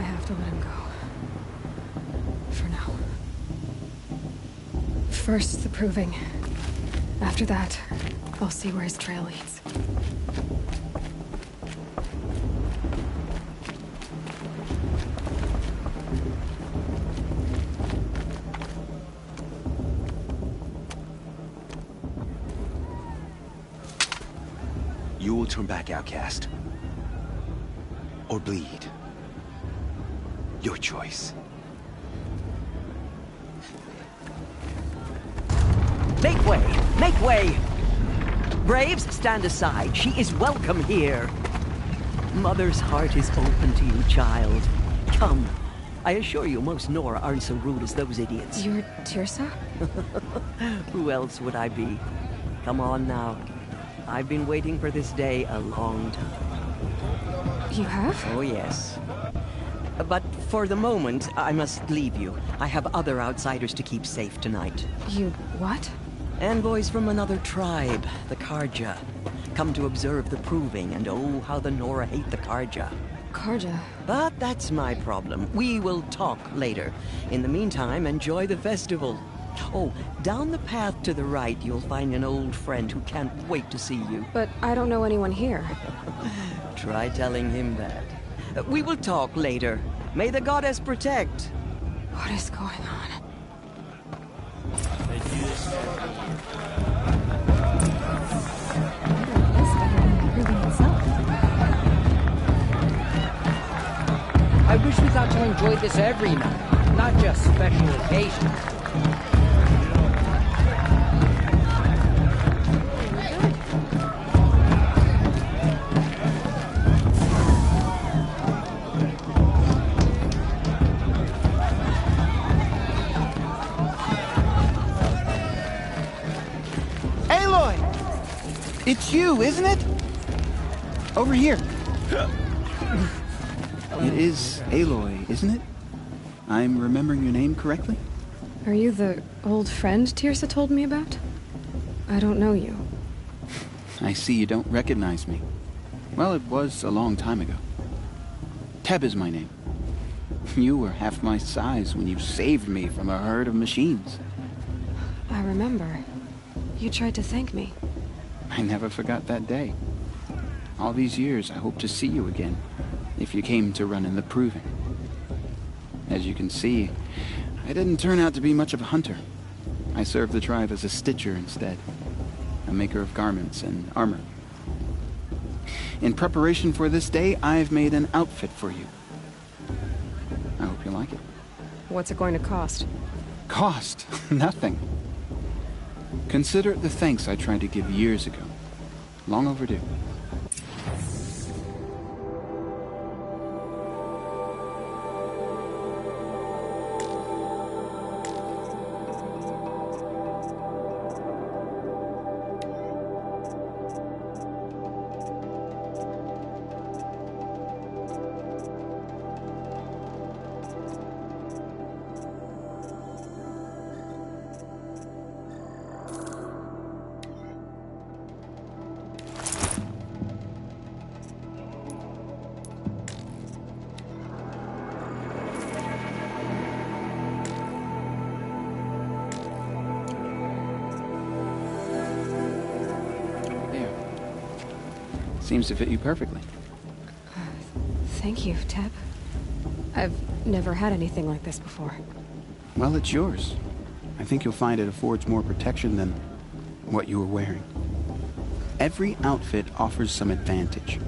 I have to let him go. For now. First, the proving. After that, I'll see where his trail leads. You will turn back, outcast. Or bleed. Your choice. Make way! Make way! Braves, stand aside. She is welcome here. Mother's heart is open to you, child. Come. I assure you, most Nora aren't so rude as those idiots. You're Teersa? Who else would I be? Come on now. I've been waiting for this day a long time. You have? Oh, yes. But for the moment, I must leave you. I have other outsiders to keep safe tonight. You what? Envoys from another tribe, the Carja. Come to observe the proving, and oh, how the Nora hate the Carja. Carja? But that's my problem. We will talk later. In the meantime, enjoy the festival. Oh, down the path to the right, you'll find an old friend who can't wait to see you. But I don't know anyone here. Try telling him that. We will talk later. May the goddess protect. What is going on? I wish we got to enjoy this every night, not just special occasions. It's you, isn't it? Over here. It is Aloy, isn't it? I'm remembering your name correctly? Are you the old friend Teersa told me about? I don't know you. I see you don't recognize me. Well, it was a long time ago. Teb is my name. You were half my size when you saved me from a herd of machines. I remember. You tried to thank me. I never forgot that day. All these years, I hope to see you again, if you came to run in the proving. As you can see, I didn't turn out to be much of a hunter. I served the tribe as a stitcher instead, a maker of garments and armor. In preparation for this day, I've made an outfit for you. I hope you like it. What's it going to cost? Cost? Nothing. Consider it the thanks I tried to give years ago. Long overdue. Seems to fit you perfectly. Thank you, Teb. I've never had anything like this before. Well, it's yours. I think you'll find it affords more protection than what you were wearing. Every outfit offers some advantage.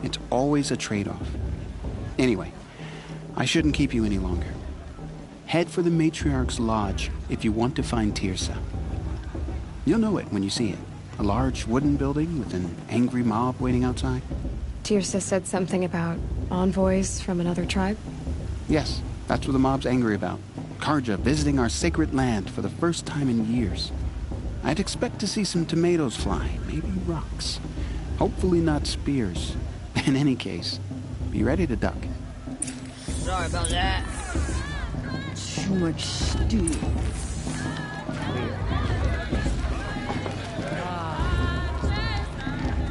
It's always a trade-off. Anyway, I shouldn't keep you any longer. Head for the Matriarch's Lodge if you want to find Teersa. You'll know it when you see it. A large wooden building with an angry mob waiting outside. Teersa said something about envoys from another tribe? Yes, that's what the mob's angry about. Carja visiting our sacred land for the first time in years. I'd expect to see some tomatoes fly, maybe rocks. Hopefully not spears. In any case, be ready to duck. Sorry about that. Too much stew.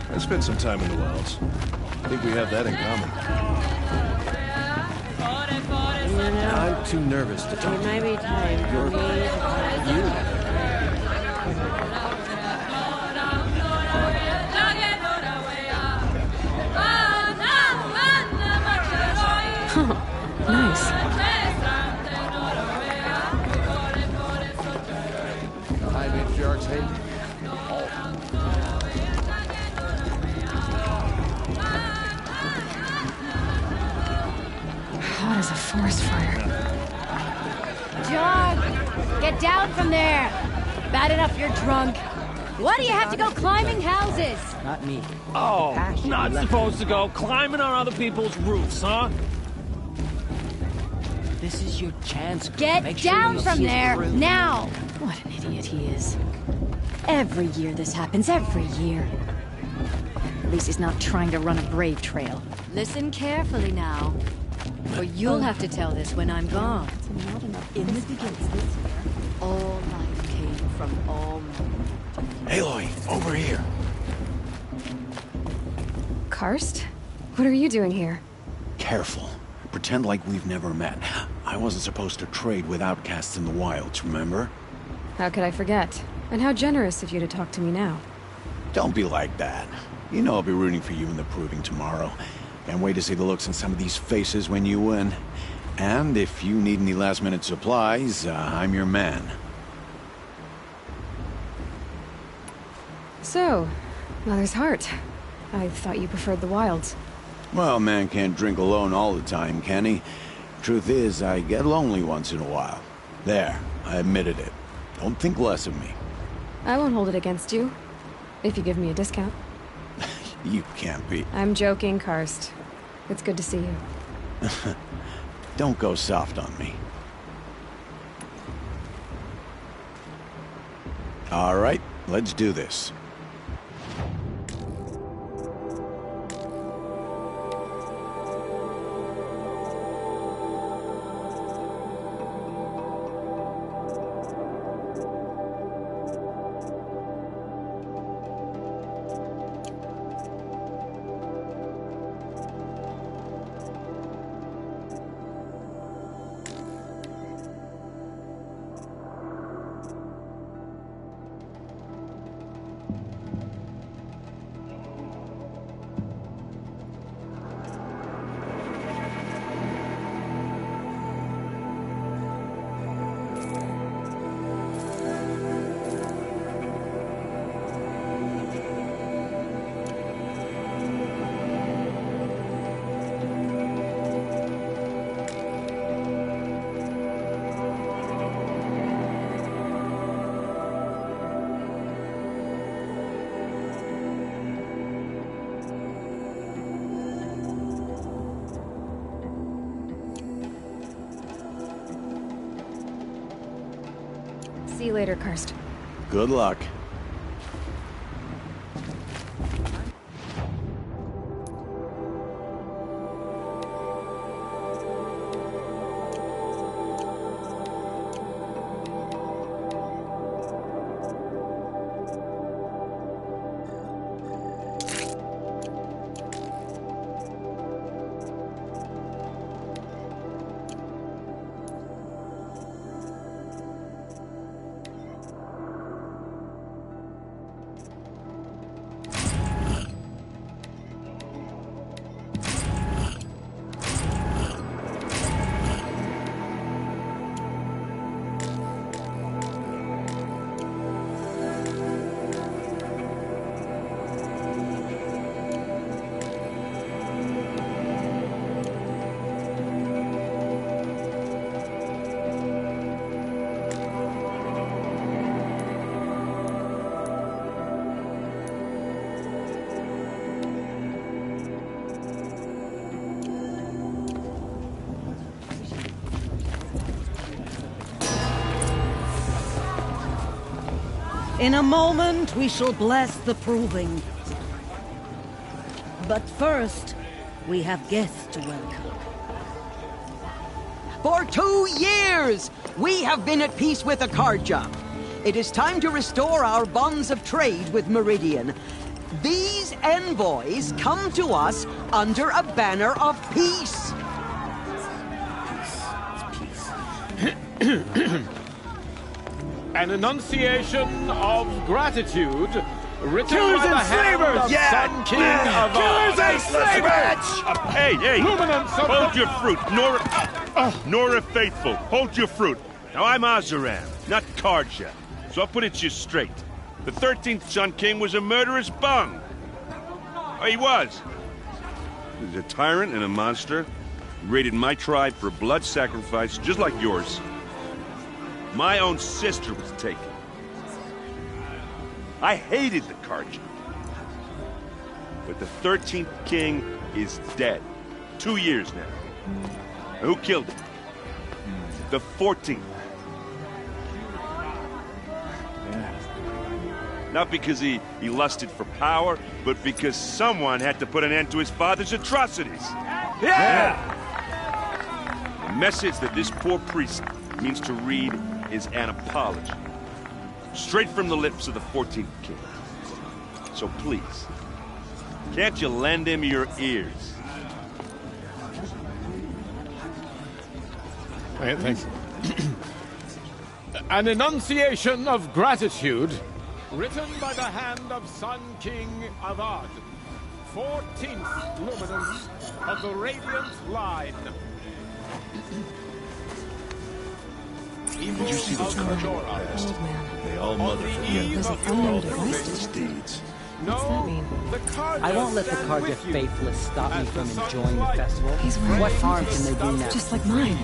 I spent some time in the wilds. I think we have that in common. too nervous to talk. It might be time for me to find Nice. High matriarchs hate. Hot as a forest fire. John, get down from there. Bad enough you're drunk. Why do you have to go climbing houses? Not me. Oh, Passion not left supposed to go climbing on other people's roofs, huh? This is your chance. Get Make sure down you from see there, through. now! What an idiot he is. Every year this happens, every year. At least he's not trying to run a brave trail. Listen carefully now, or you'll have to tell this when I'm gone. In the beginning, all life came from all men. Aloy, over here. Karst? What are you doing here? Careful. Pretend like we've never met. I wasn't supposed to trade with outcasts in the wilds, remember? How could I forget? And how generous of you to talk to me now. Don't be like that. You know I'll be rooting for you in the proving tomorrow. Can't wait to see the looks on some of these faces when you win. And if you need any last-minute supplies, I'm your man. So, Mother's Heart. I thought you preferred the wilds. Well, man can't drink alone all the time, can he? Truth is, I get lonely once in a while. There, I admitted it. Don't think less of me. I won't hold it against you. If you give me a discount. You can't be. I'm joking, Karst. It's good to see you. Don't go soft on me. All right, let's do this. See you later, Karst. Good luck. In a moment, we shall bless the proving. But first, we have guests to welcome. For 2 years, we have been at peace with Akarja. It is time to restore our bonds of trade with Meridian. These envoys come to us under a banner of peace. An enunciation of gratitude written Killers by the and hand slavers! of Yeah! Sun King of Killers and slavers! Hey! Luminance of Hold your fruit, Nora Faithful. Hold your fruit. Now I'm Azaram, not Karja. So I'll put it to you straight. The 13th Sun King was a murderous bung. Oh, he was. He was a tyrant and a monster. He raided my tribe for blood sacrifice, just like yours. My own sister was taken. I hated the Karja. But the 13th king is dead. 2 years now. Who killed him? The 14th. Not because he lusted for power, but because someone had to put an end to his father's atrocities. Yeah! The message that this poor priest means to read is an apology. Straight from the lips of the 14th king. So please, can't you lend him your ears? Thanks. An enunciation of gratitude written by the hand of Sun King Avad, 14th luminance of the Radiant Line. Did you see those Karja past? Old man. They all mother for the end There's an of unknown all device. those deeds. What's that mean? I won't let the Karja Faithless stop me from enjoying the festival. He's wearing What a harm focus, can they do now? just like mine.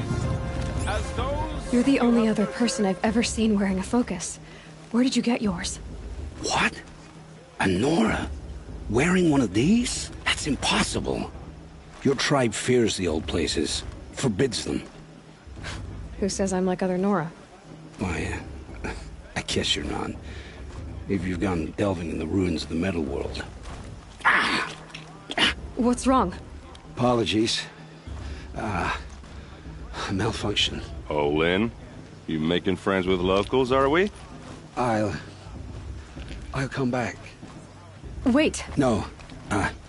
You're the only other person I've ever seen wearing a focus. Where did you get yours? What? A Nora? Wearing one of these? That's impossible. Your tribe fears the old places, forbids them. Who says I'm like other Nora? Why, I guess you're not. If you've gone delving in the ruins of the metal world. What's wrong? Apologies. Malfunction. Oh, Lynn, you making friends with locals, are we? I'll come back. Wait. No,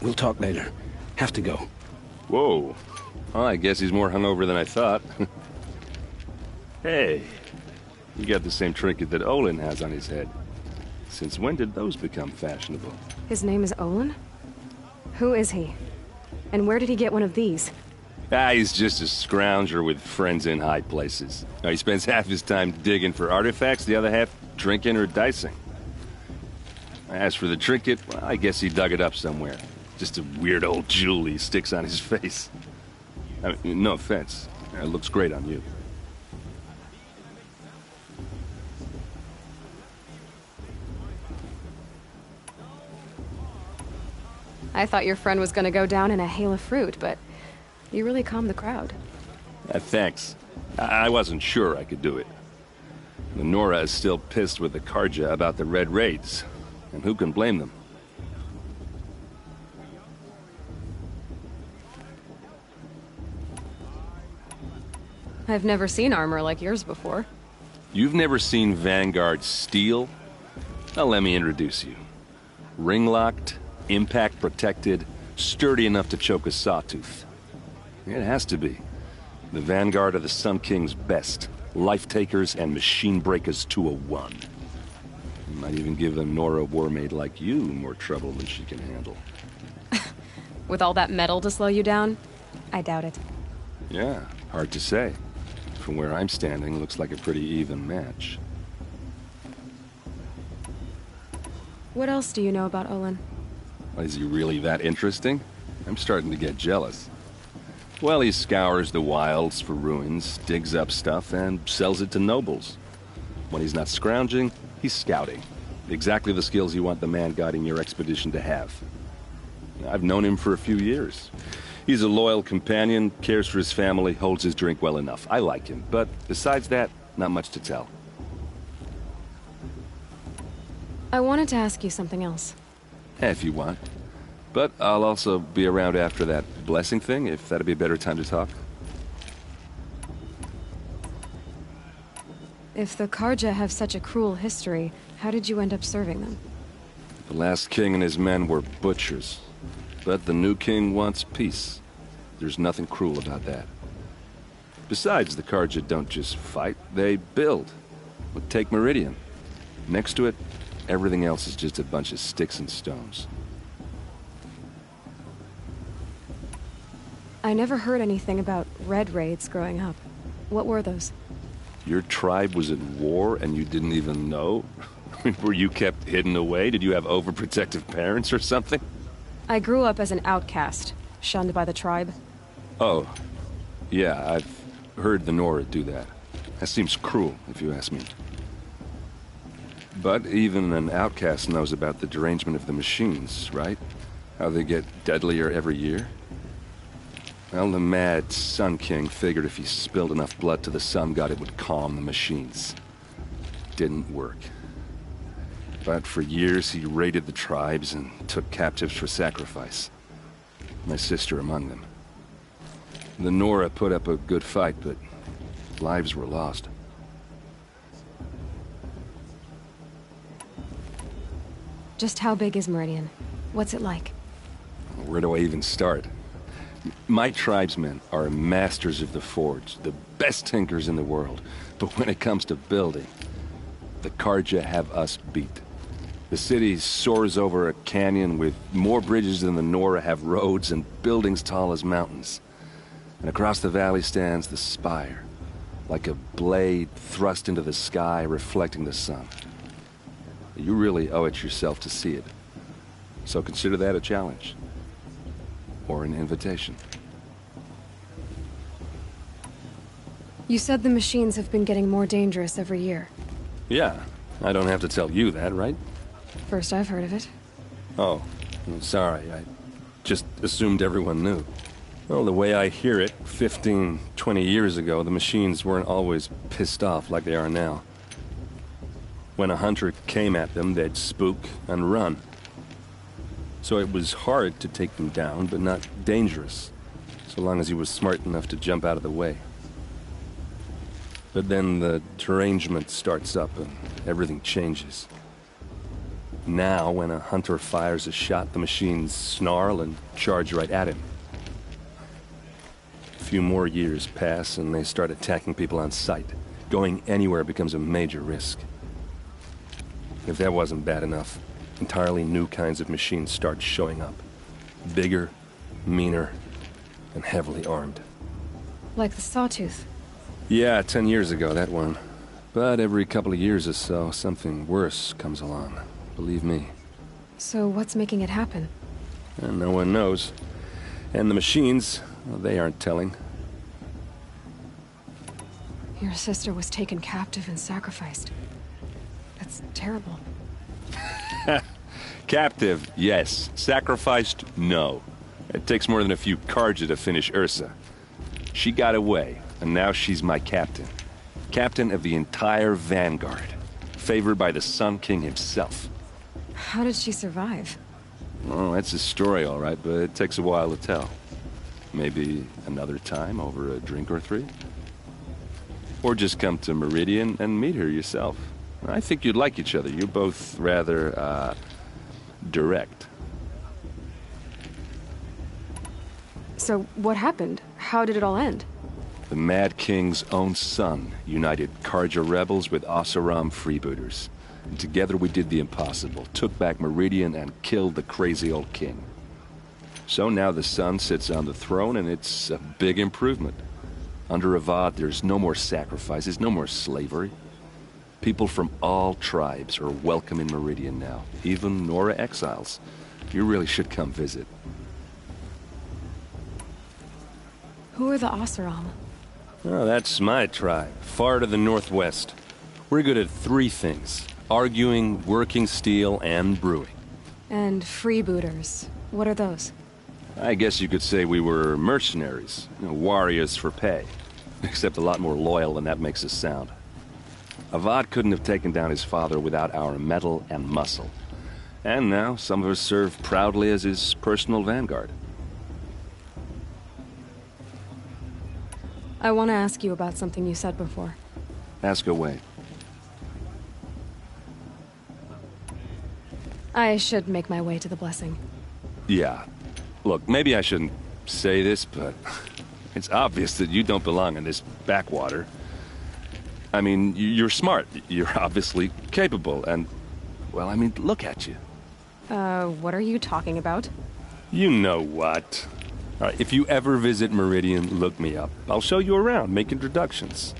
we'll talk later. Have to go. Whoa. Well, I guess he's more hungover than I thought. Hey, you got the same trinket that Olin has on his head. Since when did those become fashionable? His name is Olin? Who is he? And where did he get one of these? He's just a scrounger with friends in high places. Now, he spends half his time digging for artifacts, the other half drinking or dicing. As for the trinket, well, I guess he dug it up somewhere. Just a weird old jewel he sticks on his face. I mean, no offense. It looks great on you. I thought your friend was gonna go down in a hail of fruit, but you really calmed the crowd. Thanks. I wasn't sure I could do it. The Nora is still pissed with the Karja about the Red Raids. And who can blame them? I've never seen armor like yours before. You've never seen Vanguard steel? Well, let me introduce you. Ring-locked, impact-protected, sturdy enough to choke a sawtooth. It has to be. The Vanguard are the Sun King's best. Life-takers and machine-breakers to a one. Might even give a Nora Warmaid like you more trouble than she can handle. With all that metal to slow you down? I doubt it. Yeah, hard to say. From where I'm standing, looks like a pretty even match. What else do you know about Olin? Is he really that interesting? I'm starting to get jealous. Well, he scours the wilds for ruins, digs up stuff, and sells it to nobles. When he's not scrounging, he's scouting. Exactly the skills you want the man guiding your expedition to have. I've known him for a few years. He's a loyal companion, cares for his family, holds his drink well enough. I like him, but besides that, not much to tell. I wanted to ask you something else. If you want. But I'll also be around after that blessing thing, if that'd be a better time to talk. If the Karja have such a cruel history, how did you end up serving them? The last king and his men were butchers. But the new king wants peace. There's nothing cruel about that. Besides, the Carja don't just fight, they build. But take Meridian. Next to it, everything else is just a bunch of sticks and stones. I never heard anything about Red Raids growing up. What were those? Your tribe was at war and you didn't even know? Were you kept hidden away? Did you have overprotective parents or something? I grew up as an outcast, shunned by the tribe. Oh, yeah, I've heard the Nora do that. That seems cruel, if you ask me. But even an outcast knows about the derangement of the machines, right? How they get deadlier every year? Well, the mad Sun King figured if he spilled enough blood to the Sun God, it would calm the machines. Didn't work. But for years, he raided the tribes and took captives for sacrifice. My sister among them. The Nora put up a good fight, but lives were lost. Just how big is Meridian? What's it like? Where do I even start? My tribesmen are masters of the forge, the best tinkers in the world. But when it comes to building, the Carja have us beat. The city soars over a canyon with more bridges than the Nora have roads and buildings tall as mountains. And across the valley stands the spire, like a blade thrust into the sky reflecting the sun. You really owe it yourself to see it. So consider that a challenge. Or an invitation. You said the machines have been getting more dangerous every year. Yeah, I don't have to tell you that, right? First I've heard of it. Oh, I'm sorry. I just assumed everyone knew. Well, the way I hear it, 15, 20 years ago, the machines weren't always pissed off like they are now. When a hunter came at them, they'd spook and run. So it was hard to take them down, but not dangerous, so long as he was smart enough to jump out of the way. But then the derangement starts up and everything changes. Now, when a hunter fires a shot, the machines snarl and charge right at him. A few more years pass and they start attacking people on sight. Going anywhere becomes a major risk. If that wasn't bad enough, entirely new kinds of machines start showing up. Bigger, meaner, and heavily armed. Like the Sawtooth. Yeah, 10 years ago, that one. But every couple of years or so, something worse comes along. Believe me. So what's making it happen? And no one knows. And the machines, well, they aren't telling. Your sister was taken captive and sacrificed. That's terrible. Captive, yes. Sacrificed, no. It takes more than a few Carja to finish Ursa. She got away, and now she's my captain. Captain of the entire Vanguard. Favored by the Sun King himself. How did she survive? Oh, that's a story, all right, but it takes a while to tell. Maybe another time over a drink or three? Or just come to Meridian and meet her yourself. I think you'd like each other. You're both rather, direct. So what happened? How did it all end? The Mad King's own son united Carja rebels with Oseram freebooters. And together we did the impossible, took back Meridian and killed the crazy old king. So now the son sits on the throne and it's a big improvement. Under Avad, there's no more sacrifices, no more slavery. People from all tribes are welcome in Meridian now, even Nora exiles. You really should come visit. Who are the Oseram? Oh, that's my tribe, far to the northwest. We're good at three things: arguing, working steel, and brewing. And freebooters. What are those? I guess you could say we were mercenaries, warriors for pay. Except a lot more loyal than that makes us sound. Avad couldn't have taken down his father without our metal and muscle. And now, some of us serve proudly as his personal vanguard. I want to ask you about something you said before. Ask away. I should make my way to the blessing. Yeah. Look, maybe I shouldn't say this, but It's obvious that you don't belong in this backwater. I mean, you're smart. You're obviously capable, and... well, I mean, look at you. What are you talking about? You know what. All right, if you ever visit Meridian, look me up. I'll show you around, make introductions.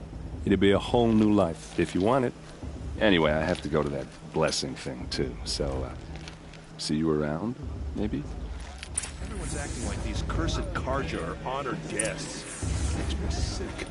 It'll be a whole new life, if you want it. Anyway, I have to go to that blessing thing, too, so, see you around, maybe? Everyone's acting like these cursed Carja are honored guests. Makes me sick.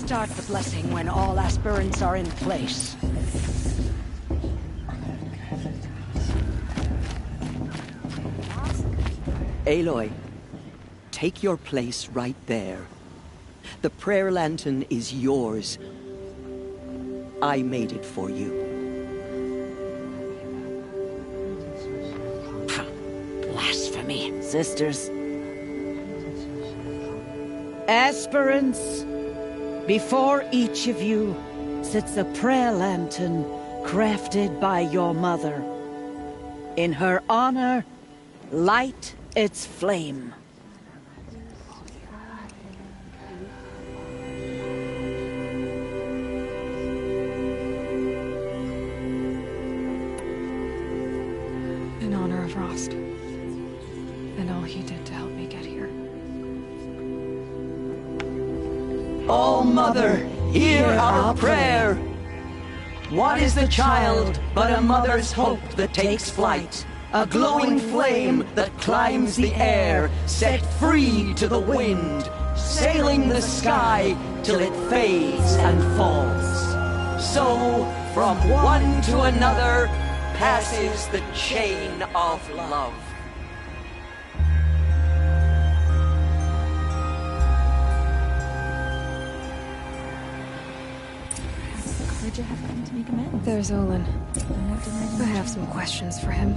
Start the blessing when all aspirants are in place. Aloy, take your place right there. The prayer lantern is yours. I made it for you. Blasphemy, sisters. Aspirants, before each of you sits a prayer lantern crafted by your mother. In her honor, light its flame. In honor of Rost, and all he did to help me get here. O Mother, hear our prayer. What is the child but a mother's hope that takes flight? A glowing flame that climbs the air, set free to the wind, sailing the sky till it fades and falls. So, from one to another, passes the chain of love. Have come to make amends. There's Olin. I have some questions for him.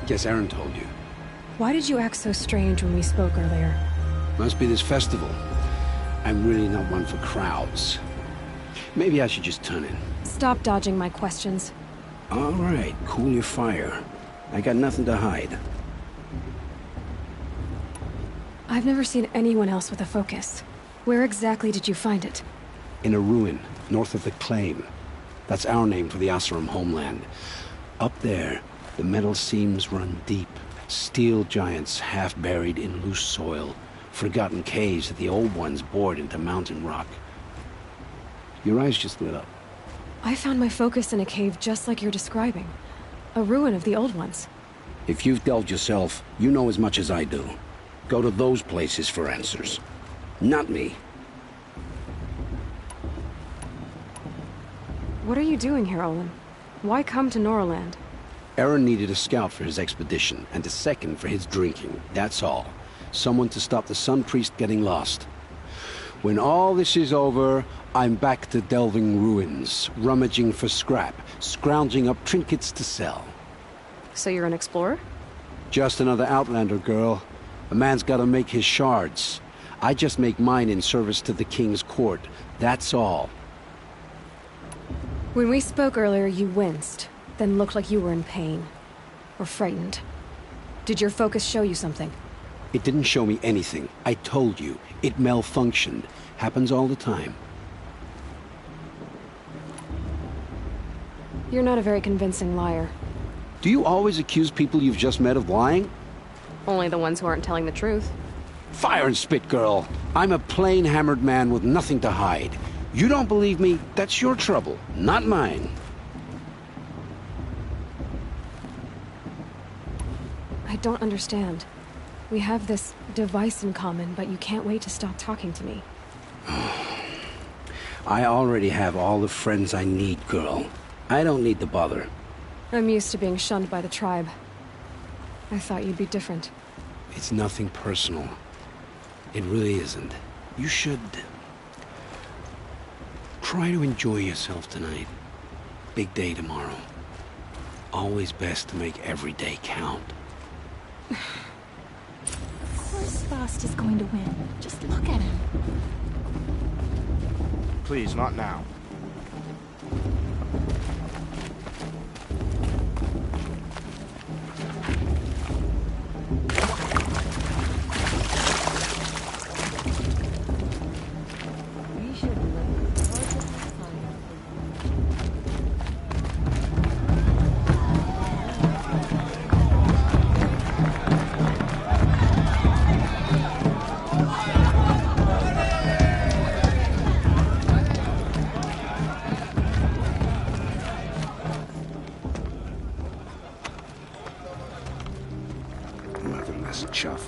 Guess Aaron told you. Why did you act so strange when we spoke earlier? Must be this festival. I'm really not one for crowds. Maybe I should just turn in. Stop dodging my questions. All right, cool your fire. I got nothing to hide. I've never seen anyone else with a focus. Where exactly did you find it? In a ruin, north of the Claim. That's our name for the Oseram homeland. Up there, the metal seams run deep. Steel giants half buried in loose soil. Forgotten caves that the old ones bored into mountain rock. Your eyes just lit up. I found my focus in a cave just like you're describing. A ruin of the old ones. If you've delved yourself, you know as much as I do. Go to those places for answers. Not me. What are you doing here, Olin? Why come to Noraland? Aaron needed a scout for his expedition, and a second for his drinking. That's all. Someone to stop the Sun Priest getting lost. When all this is over, I'm back to delving ruins, rummaging for scrap, scrounging up trinkets to sell. So you're an explorer? Just another Outlander, girl. A man's gotta make his shards. I just make mine in service to the King's court. That's all. When we spoke earlier, you winced. Then looked like you were in pain. Or frightened. Did your focus show you something? It didn't show me anything. I told you. It malfunctioned. Happens all the time. You're not a very convincing liar. Do you always accuse people you've just met of lying? Only the ones who aren't telling the truth. Fire and spit, girl. I'm a plain hammered man with nothing to hide. You don't believe me? That's your trouble, not mine. I don't understand. We have this device in common, but you can't wait to stop talking to me. I already have all the friends I need, girl. I don't need the bother. I'm used to being shunned by the tribe. I thought you'd be different. It's nothing personal. It really isn't. You should try to enjoy yourself tonight. Big day tomorrow. Always best to make every day count. Of course Bast is going to win. Just look at him. Please, not now. Motherless chuff.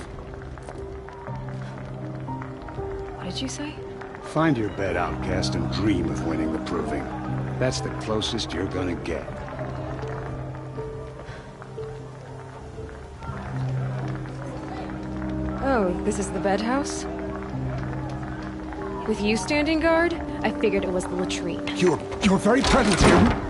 What did you say? Find your bed, outcast, and dream of winning the proving. That's the closest you're gonna get. Oh, this is the bed house? With you standing guard, I figured it was the latrine. Your very presence here.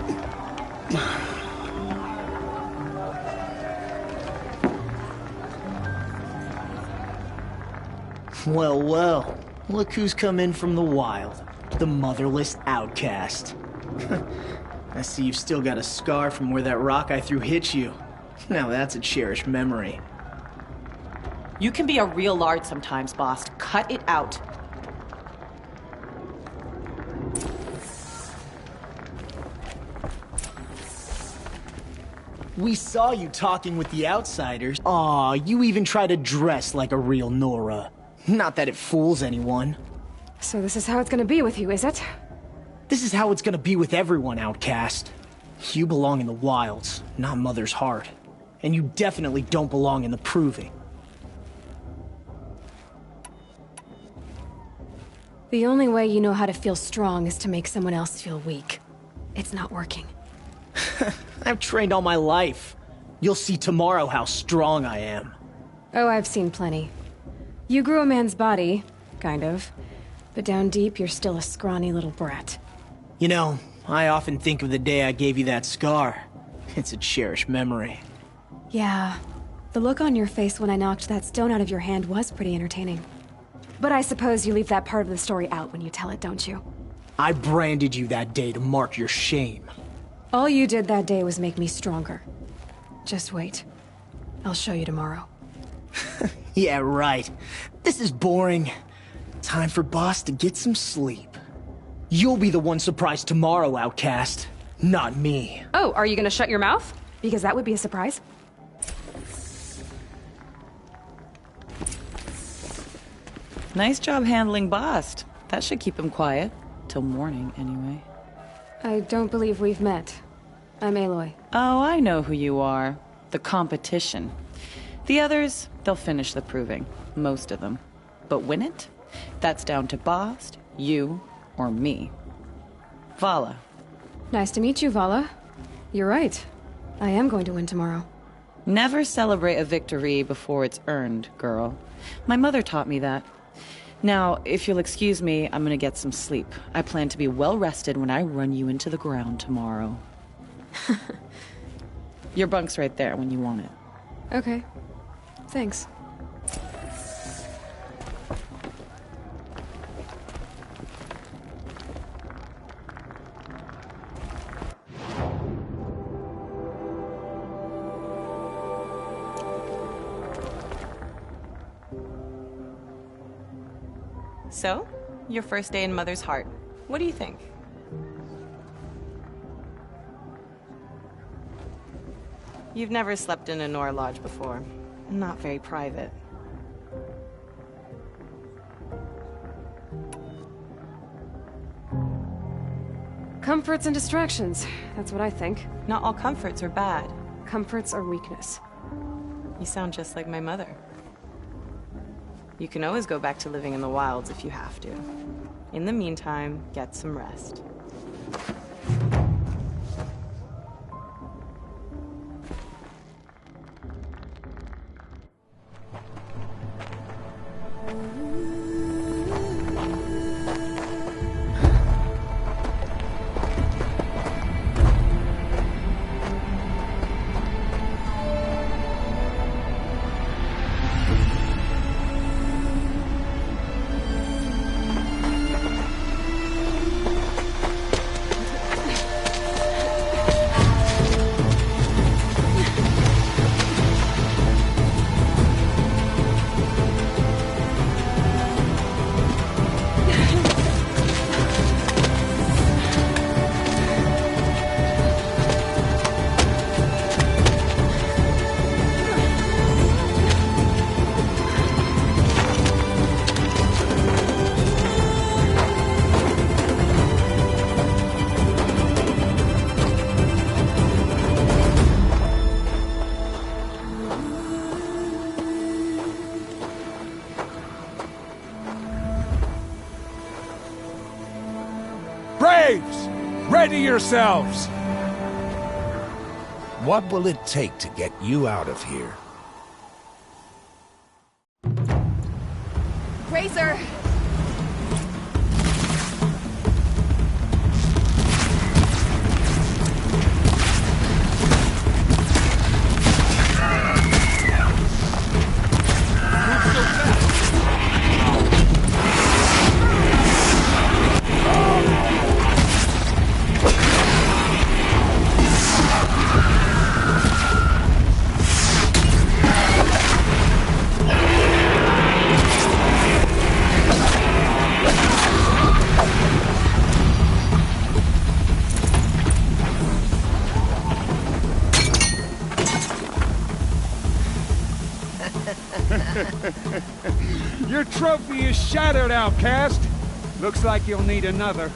Well, well. Look who's come in from the wild. The motherless outcast. I see you've still got a scar from where that rock I threw hit you. Now that's a cherished memory. You can be a real lard sometimes, boss. Cut it out. We saw you talking with the outsiders. Aw, you even try to dress like a real Nora. Not that it fools anyone. So this is how it's gonna be with you, is it? This is how it's gonna be with everyone, outcast. You belong in the wilds, not Mother's Heart. And you definitely don't belong in the Proving. The only way you know how to feel strong is to make someone else feel weak. It's not working. I've trained all my life. You'll see tomorrow how strong I am. Oh, I've seen plenty. You grew a man's body, kind of. But down deep, you're still a scrawny little brat. You know, I often think of the day I gave you that scar. It's a cherished memory. Yeah. The look on your face when I knocked that stone out of your hand was pretty entertaining. But I suppose you leave that part of the story out when you tell it, don't you? I branded you that day to mark your shame. All you did that day was make me stronger. Just wait. I'll show you tomorrow. Yeah, right. This is boring. Time for Boss to get some sleep. You'll be the one surprised tomorrow, outcast. Not me. Oh, are you gonna shut your mouth? Because that would be a surprise. Nice job handling Bast. That should keep him quiet. Till morning, anyway. I don't believe we've met. I'm Aloy. Oh, I know who you are. The competition. The others, they'll finish the proving. Most of them. But win it? That's down to Bast, you, or me. Vala. Nice to meet you, Vala. You're right. I am going to win tomorrow. Never celebrate a victory before it's earned, girl. My mother taught me that. Now, if you'll excuse me, I'm gonna get some sleep. I plan to be well rested when I run you into the ground tomorrow. Your bunk's right there when you want it. Okay. Thanks. So, your first day in Mother's Heart. What do you think? You've never slept in a Nora lodge before. Not very private. Comforts and distractions. That's what I think. Not all comforts are bad. Comforts are weakness. You sound just like my mother. You can always go back to living in the wilds if you have to. In the meantime, get some rest. Braves! Ready yourselves! What will it take to get you out of here? Razor! Your trophy is shattered, outcast. Looks like you'll need another.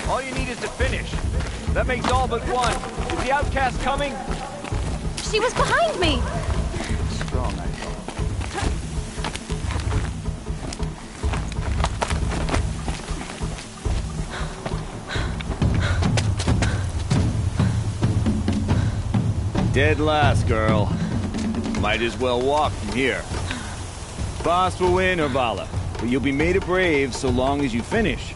All you need is to finish. That makes all but one. Is the outcast coming? She was behind me! Strong, I thought. Dead last, girl. Might as well walk from here. Boss will win or Vala. But you'll be made a brave so long as you finish.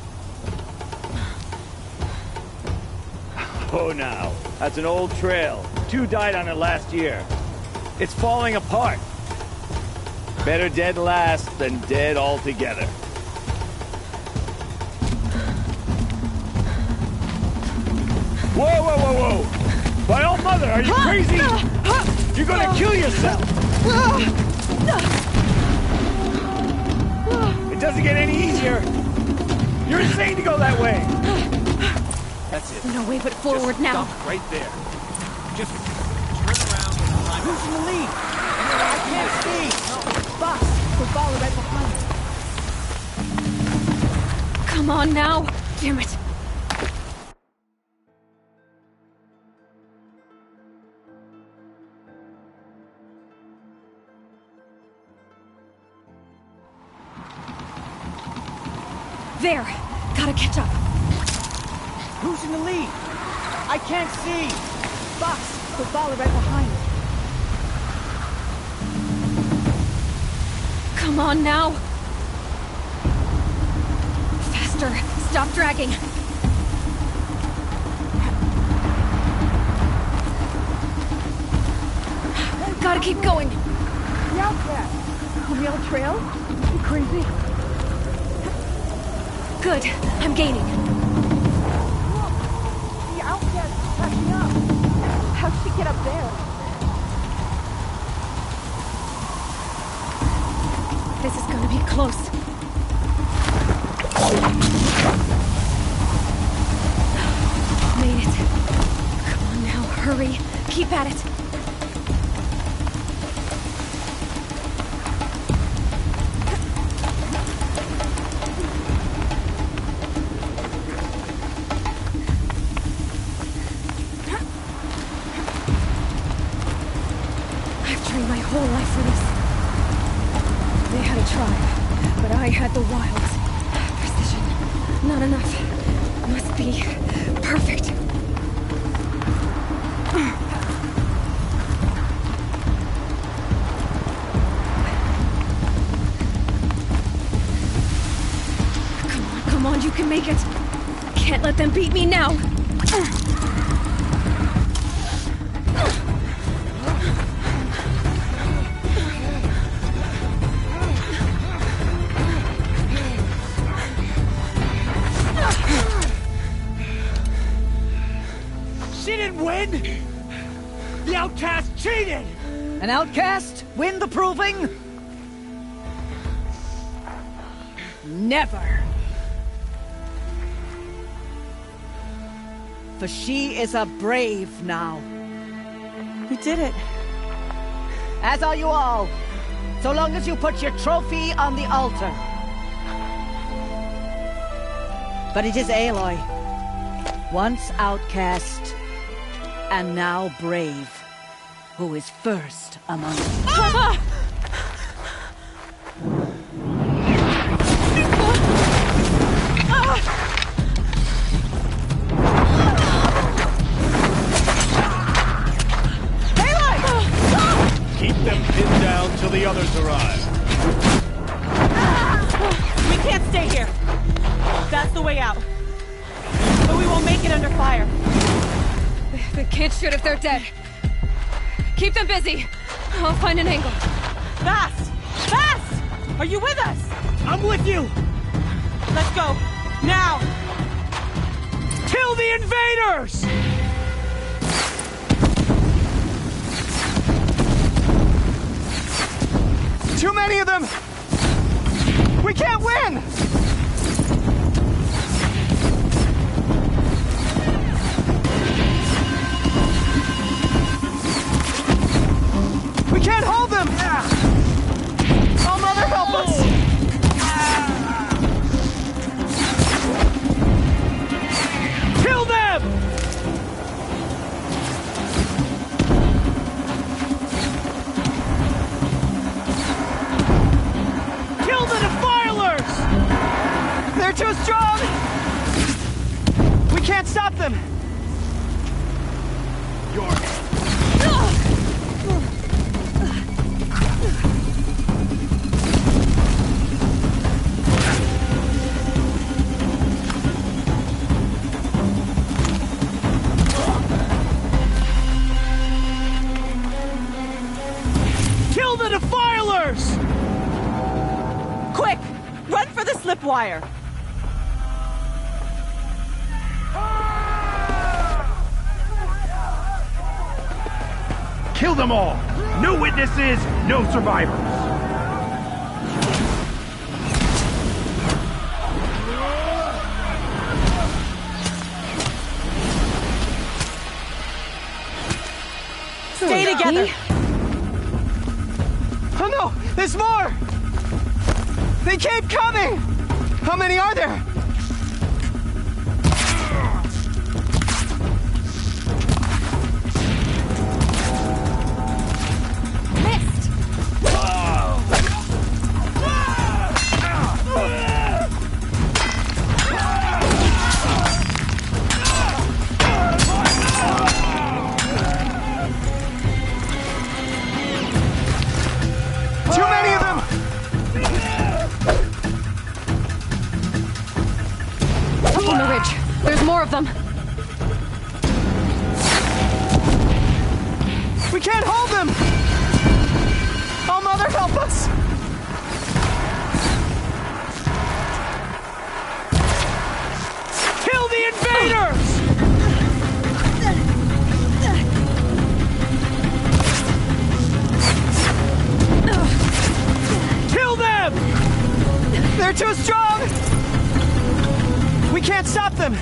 Oh, now. That's an old trail. 2 died on it last year. It's falling apart. Better dead last than dead altogether. Whoa, whoa, whoa, whoa! By all mother, are you crazy? You're gonna kill yourself! It doesn't get any easier! You're insane to go that way! That's it. No way but forward Just now. Stop right there. Just turn around and climb. Who's in the lead? I can't see! Boss, we'll follow right behind. Come on now. Damn it. There! Gotta catch up. Who's in the lead? I can't see! Boss, we'll follow right behind. Come on now! Faster! Stop dragging! Gotta keep going! The Outcast! On the old trail? You crazy? Good. I'm gaining. The Outcast is catching up! How'd she get up there? This is gonna be close. Made it. Come on now, hurry. Keep at it. I've trained my whole life for this. They had a tribe, but I had the wilds. Precision. Not enough. Must be perfect. Come on, you can make it. Can't let them beat me now. She didn't win! The Outcast cheated! An Outcast win the proving? Never! For she is a brave now. We did it. As are you all. So long as you put your trophy on the altar. But it is Aloy. Once outcast, and now brave, who is first among us. Keep them pinned down till the others arrive. We can't stay here. That's the way out. But we won't make it under fire. They can't shoot if they're dead. Keep them busy. I'll find an angle. Fast! Fast! Are you with us? I'm with you! Let's go. Now! Kill the invaders! Too many of them! We can't win! We can't hold them! Oh, Mother, help us! Kill them! Kill the Defilers! They're too strong! We can't stop them! tripwire! Kill them all! No witnesses, no survivors! Stay together! Oh no! There's more! They keep coming! How many are there? More of them. We can't hold them! Oh, Mother, help us! Kill the invaders! Kill them! They're too strong! We can't stop them!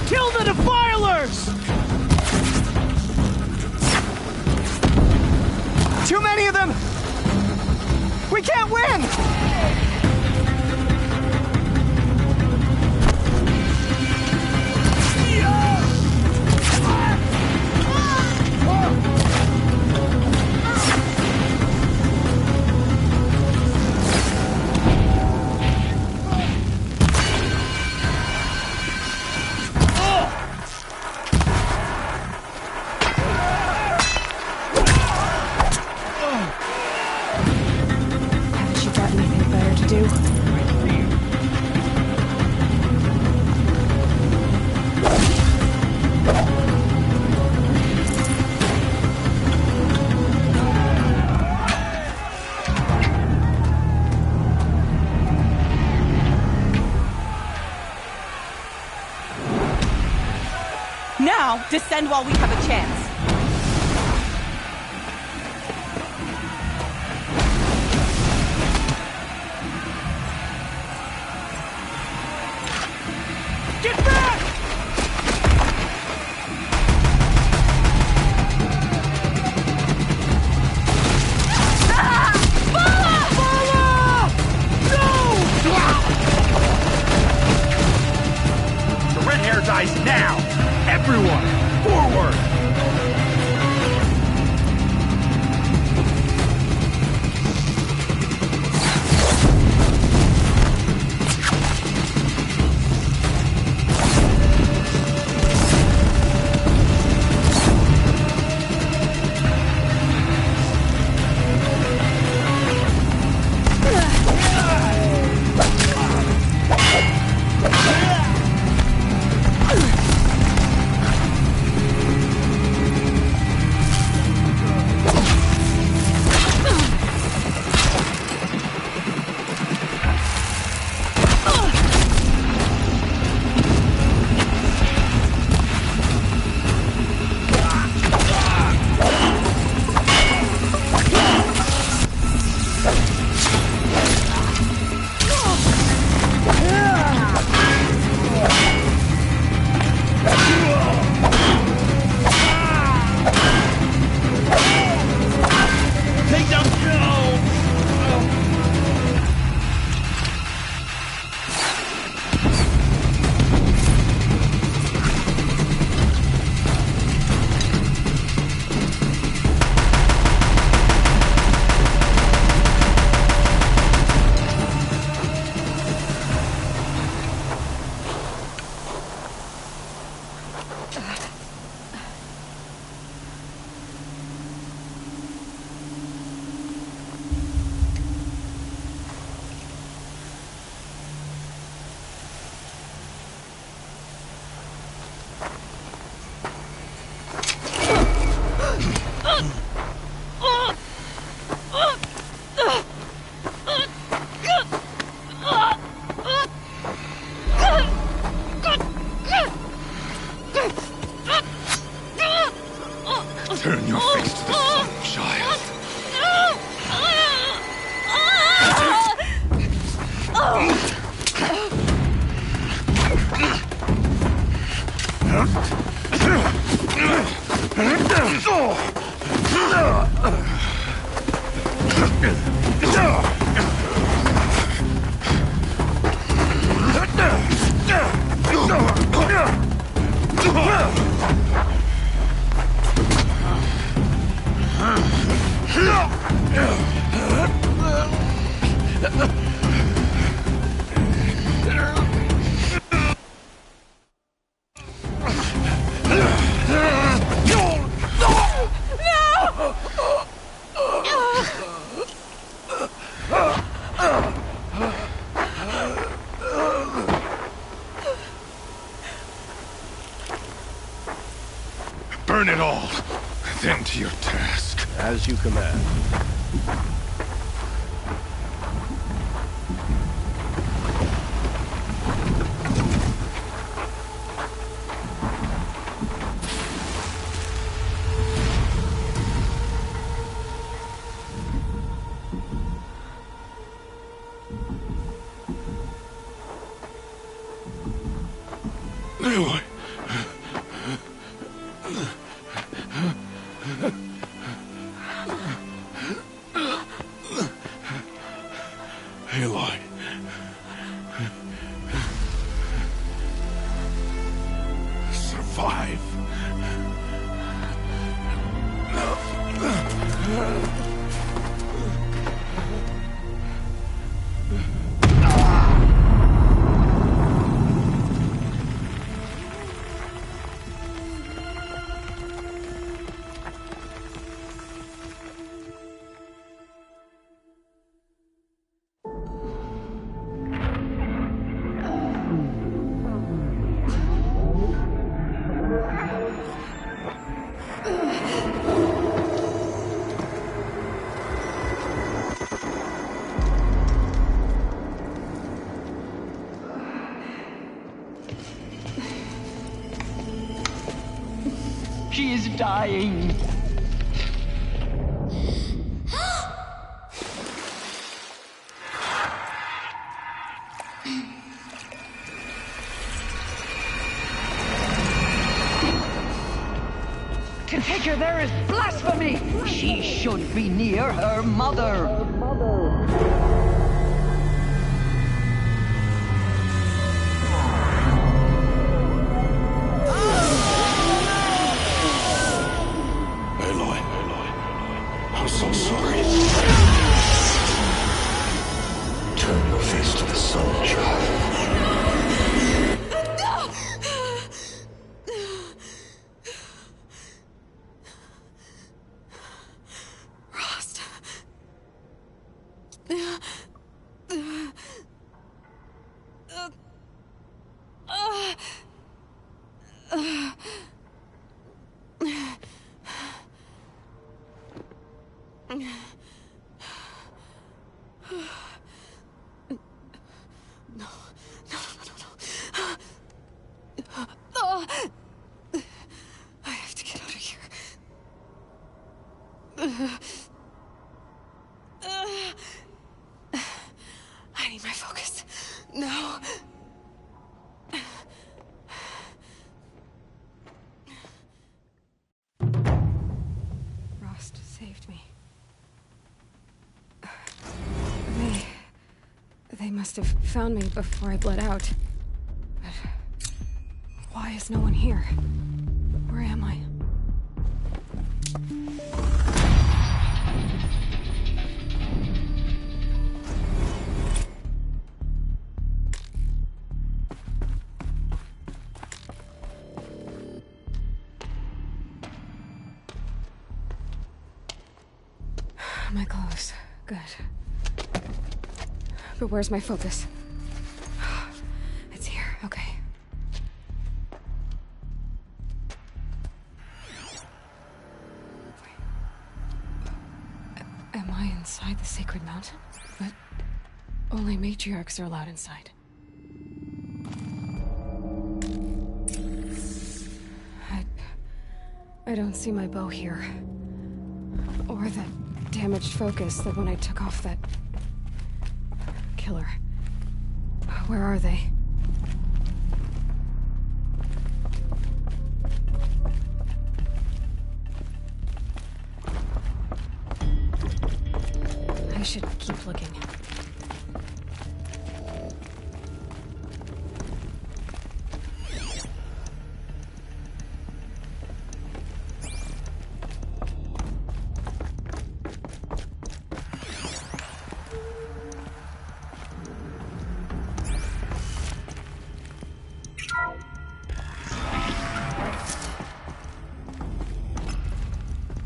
Kill the defilers! Too many of them! We can't win! Now, descend while we have a chance. Get back! The red hair dies now! Everyone, forward! Turn your face to the sun, child. Burn it all, then to your task. As you command. Aloy. Aloy. Survive. She is dying. To take her there is blasphemy. She should be near her mother. I'm so sorry. Turn your face to the sun, child. Rost. I have to get out of here. I need my focus. No. Rost saved me. They must have found me before I bled out. But why is no one here? Where am I? My clothes. Good. But where's my focus? It's here. Okay. Am I inside the sacred mountain? But only matriarchs are allowed inside. I don't see my bow here. Or the damaged focus that when I took off that... killer. Where are they? I should keep looking.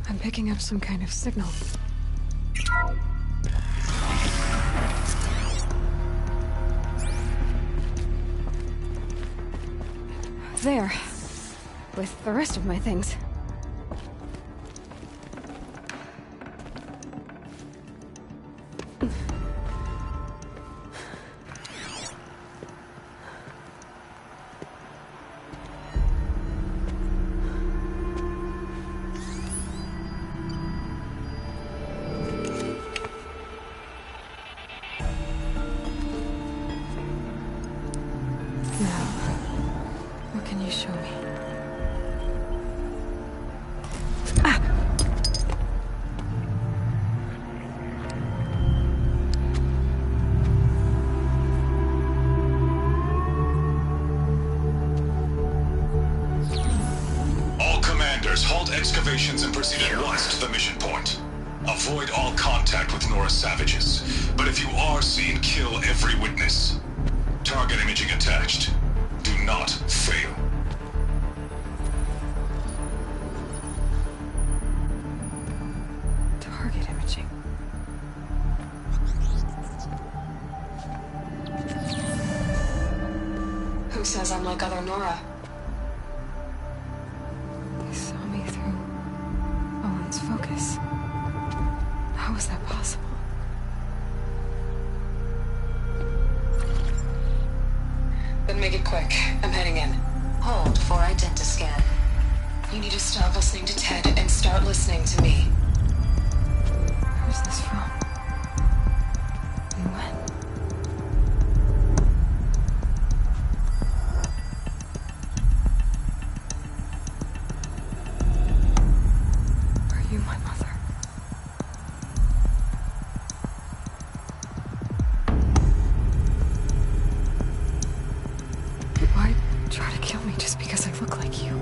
I'm picking up some kind of signal. There. With the rest of my things. Excavations and proceed at once to the mission point. Avoid all contact with Nora savages, but if you are seen, kill every witness. Target imaging attached. Do not fail. Target imaging. Who says I'm like other Nora? Focus. How is that possible? Then make it quick. I'm heading in. Hold for identiscan. You need to stop listening to Ted and start listening to me. Who's this from? And when? You, my mother. Why try to kill me just because I look like you?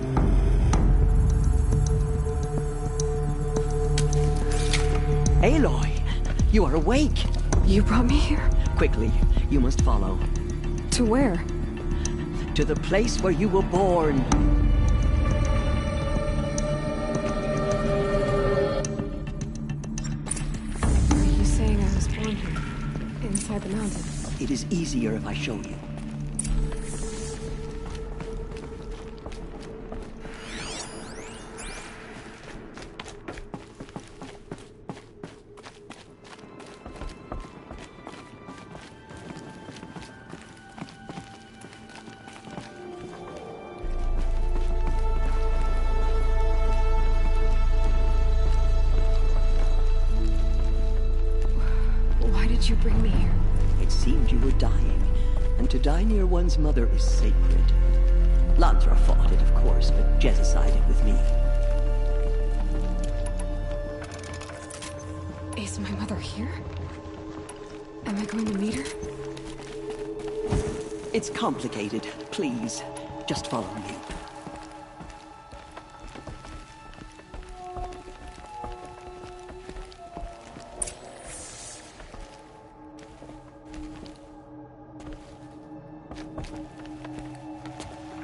Aloy, you are awake. You brought me here? Quickly, you must follow. To where? To the place where you were born. Inside the mountain. It is easier if I show you. Why did you bring me here? It seemed you were dying, and to die near one's mother is sacred. Lantra fought it, of course, but Jezza sided with me. Is my mother here? Am I going to meet her? It's complicated. Please, just follow me.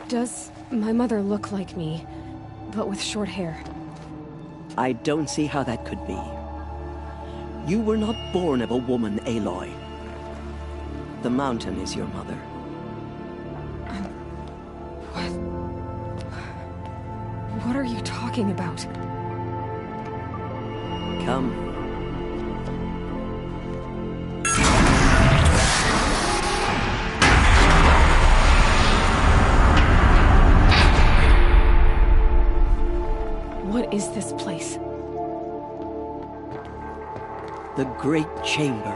Does my mother look like me, but with short hair? I don't see how that could be. You were not born of a woman, Aloy. The mountain is your mother. What are you talking about? Come. is this place? The Great Chamber,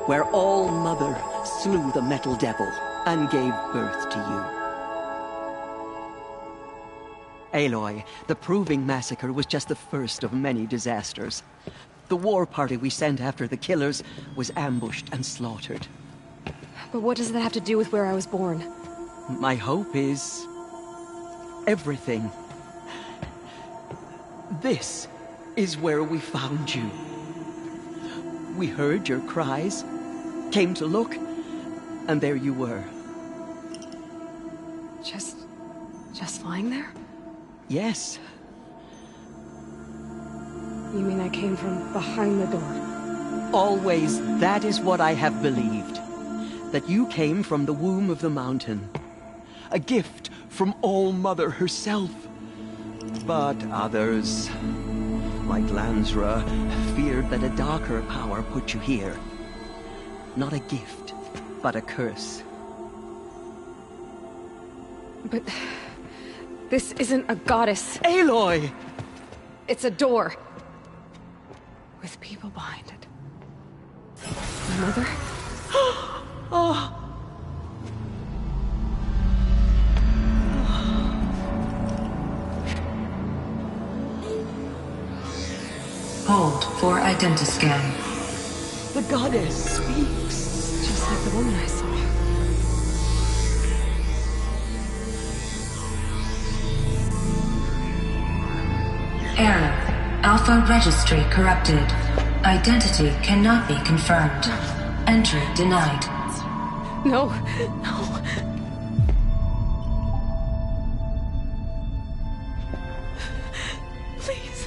where All Mother slew the Metal Devil and gave birth to you. Aloy, the Proving Massacre was just the first of many disasters. The war party we sent after the killers was ambushed and slaughtered. But what does that have to do with where I was born? My hope is... everything. This is where we found you. We heard your cries, came to look, and there you were. Just lying there? Yes. You mean I came from behind the door? Always, that is what I have believed. That you came from the womb of the mountain. A gift from All Mother herself. But others, like Lansra, feared that a darker power put you here. Not a gift, but a curse. But... this isn't a goddess. Aloy! It's a door. With people behind it. My mother? Oh! Hold for identiscan. The goddess speaks. Just like the woman I saw. Error. Alpha registry corrupted. Identity cannot be confirmed. Entry denied. No, no. Please.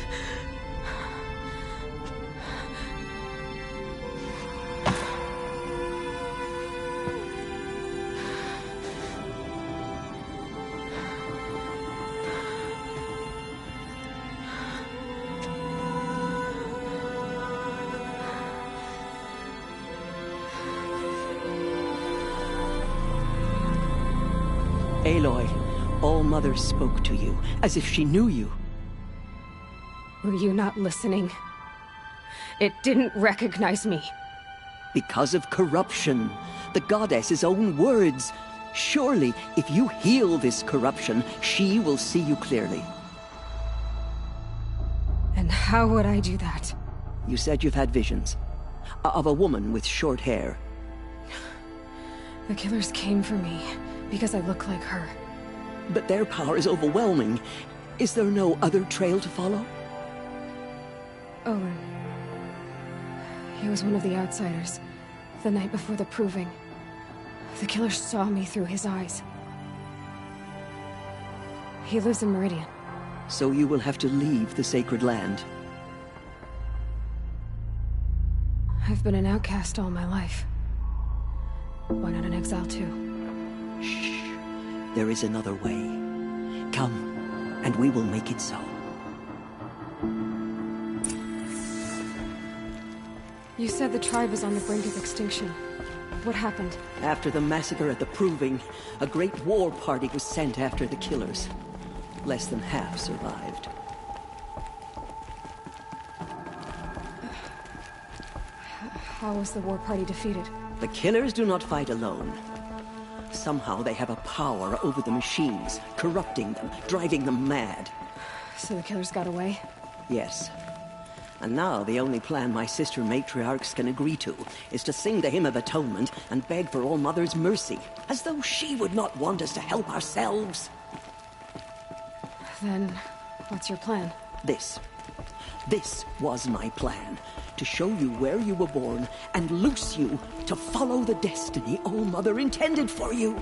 Aloy, All Mother spoke to you, as if she knew you. Were you not listening? It didn't recognize me. Because of corruption. The goddess's own words. Surely, if you heal this corruption, she will see you clearly. And how would I do that? You said you've had visions. Of a woman with short hair. The killers came for me. Because I look like her. But their power is overwhelming. Is there no other trail to follow? Owen. He was one of the outsiders. The night before the Proving. The killers saw me through his eyes. He lives in Meridian. So you will have to leave the sacred land. I've been an outcast all my life. Why not an exile too? Shh. There is another way. Come, and we will make it so. You said the tribe is on the brink of extinction. What happened? After the massacre at the Proving, a great war party was sent after the killers. Less than half survived. How was the war party defeated? The killers do not fight alone. Somehow they have a power over the machines, corrupting them, driving them mad. So the killers got away? Yes. And now the only plan my sister matriarchs can agree to is to sing the Hymn of Atonement and beg for All Mother's mercy, as though she would not want us to help ourselves. Then, what's your plan? This was my plan. To show you where you were born and loose you to follow the destiny All Mother intended for you.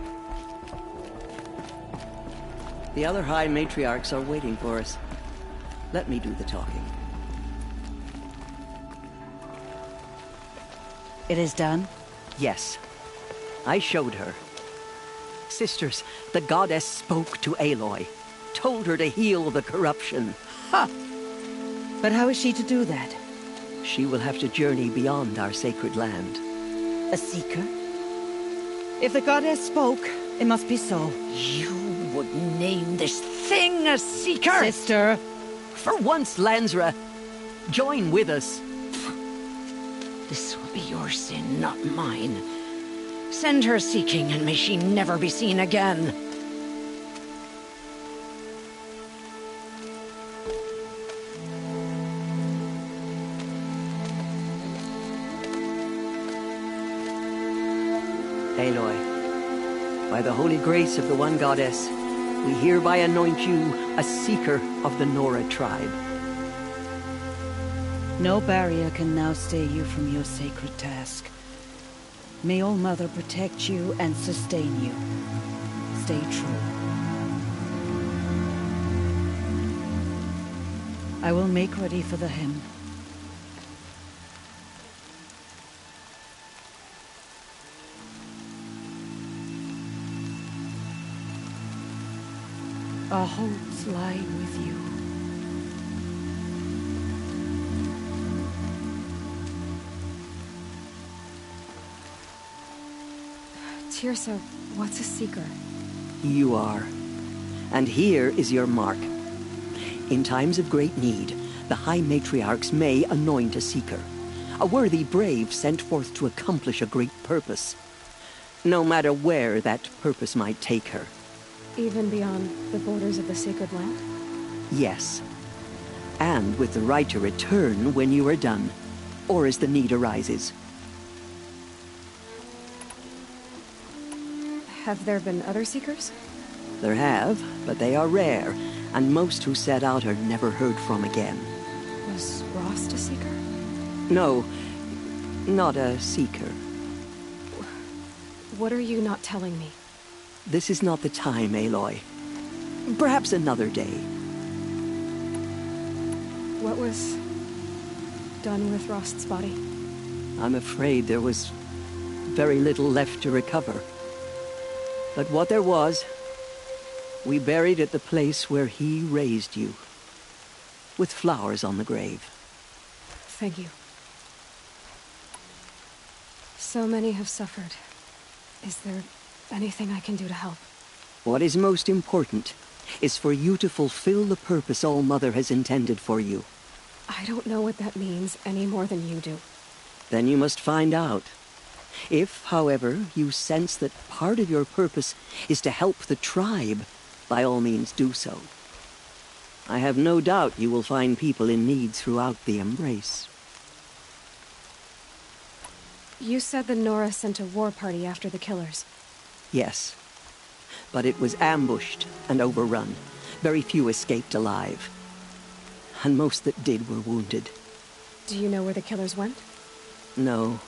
The other High Matriarchs are waiting for us. Let me do the talking. It is done? Yes. I showed her. Sisters, the goddess spoke to Aloy. Told her to heal the corruption. Ha! But how is she to do that? She will have to journey beyond our sacred land. A seeker? If the goddess spoke, it must be so. You would name this thing a seeker? Sister, For once, Lansra, join with us. This will be your sin, not mine. Send her seeking, and may she never be seen again. Aloy, by the holy grace of the One Goddess, we hereby anoint you a seeker of the Nora tribe. No barrier can now stay you from your sacred task. May All Mother protect you and sustain you. Stay true. I will make ready for the hymn. Our hopes lie with you. Teersa, what's a seeker? You are. And here is your mark. In times of great need, the High Matriarchs may anoint a seeker. A worthy brave sent forth to accomplish a great purpose. No matter where that purpose might take her. Even beyond the borders of the sacred land? Yes. And with the right to return when you are done, or as the need arises. Have there been other seekers? There have, but they are rare, and most who set out are never heard from again. Was Rost a seeker? No, not a seeker. What are you not telling me? This is not the time, Aloy. Perhaps another day. What was done with Rost's body? I'm afraid there was very little left to recover. But what there was, we buried at the place where he raised you, with flowers on the grave. Thank you. So many have suffered. Is there anything I can do to help? What is most important is for you to fulfill the purpose All Mother has intended for you. I don't know what that means any more than you do. Then you must find out. If, however, you sense that part of your purpose is to help the tribe, by all means do so. I have no doubt you will find people in need throughout the Embrace. You said the Nora sent a war party after the killers. Yes. But it was ambushed and overrun. Very few escaped alive. And most that did were wounded. Do you know where the killers went? No.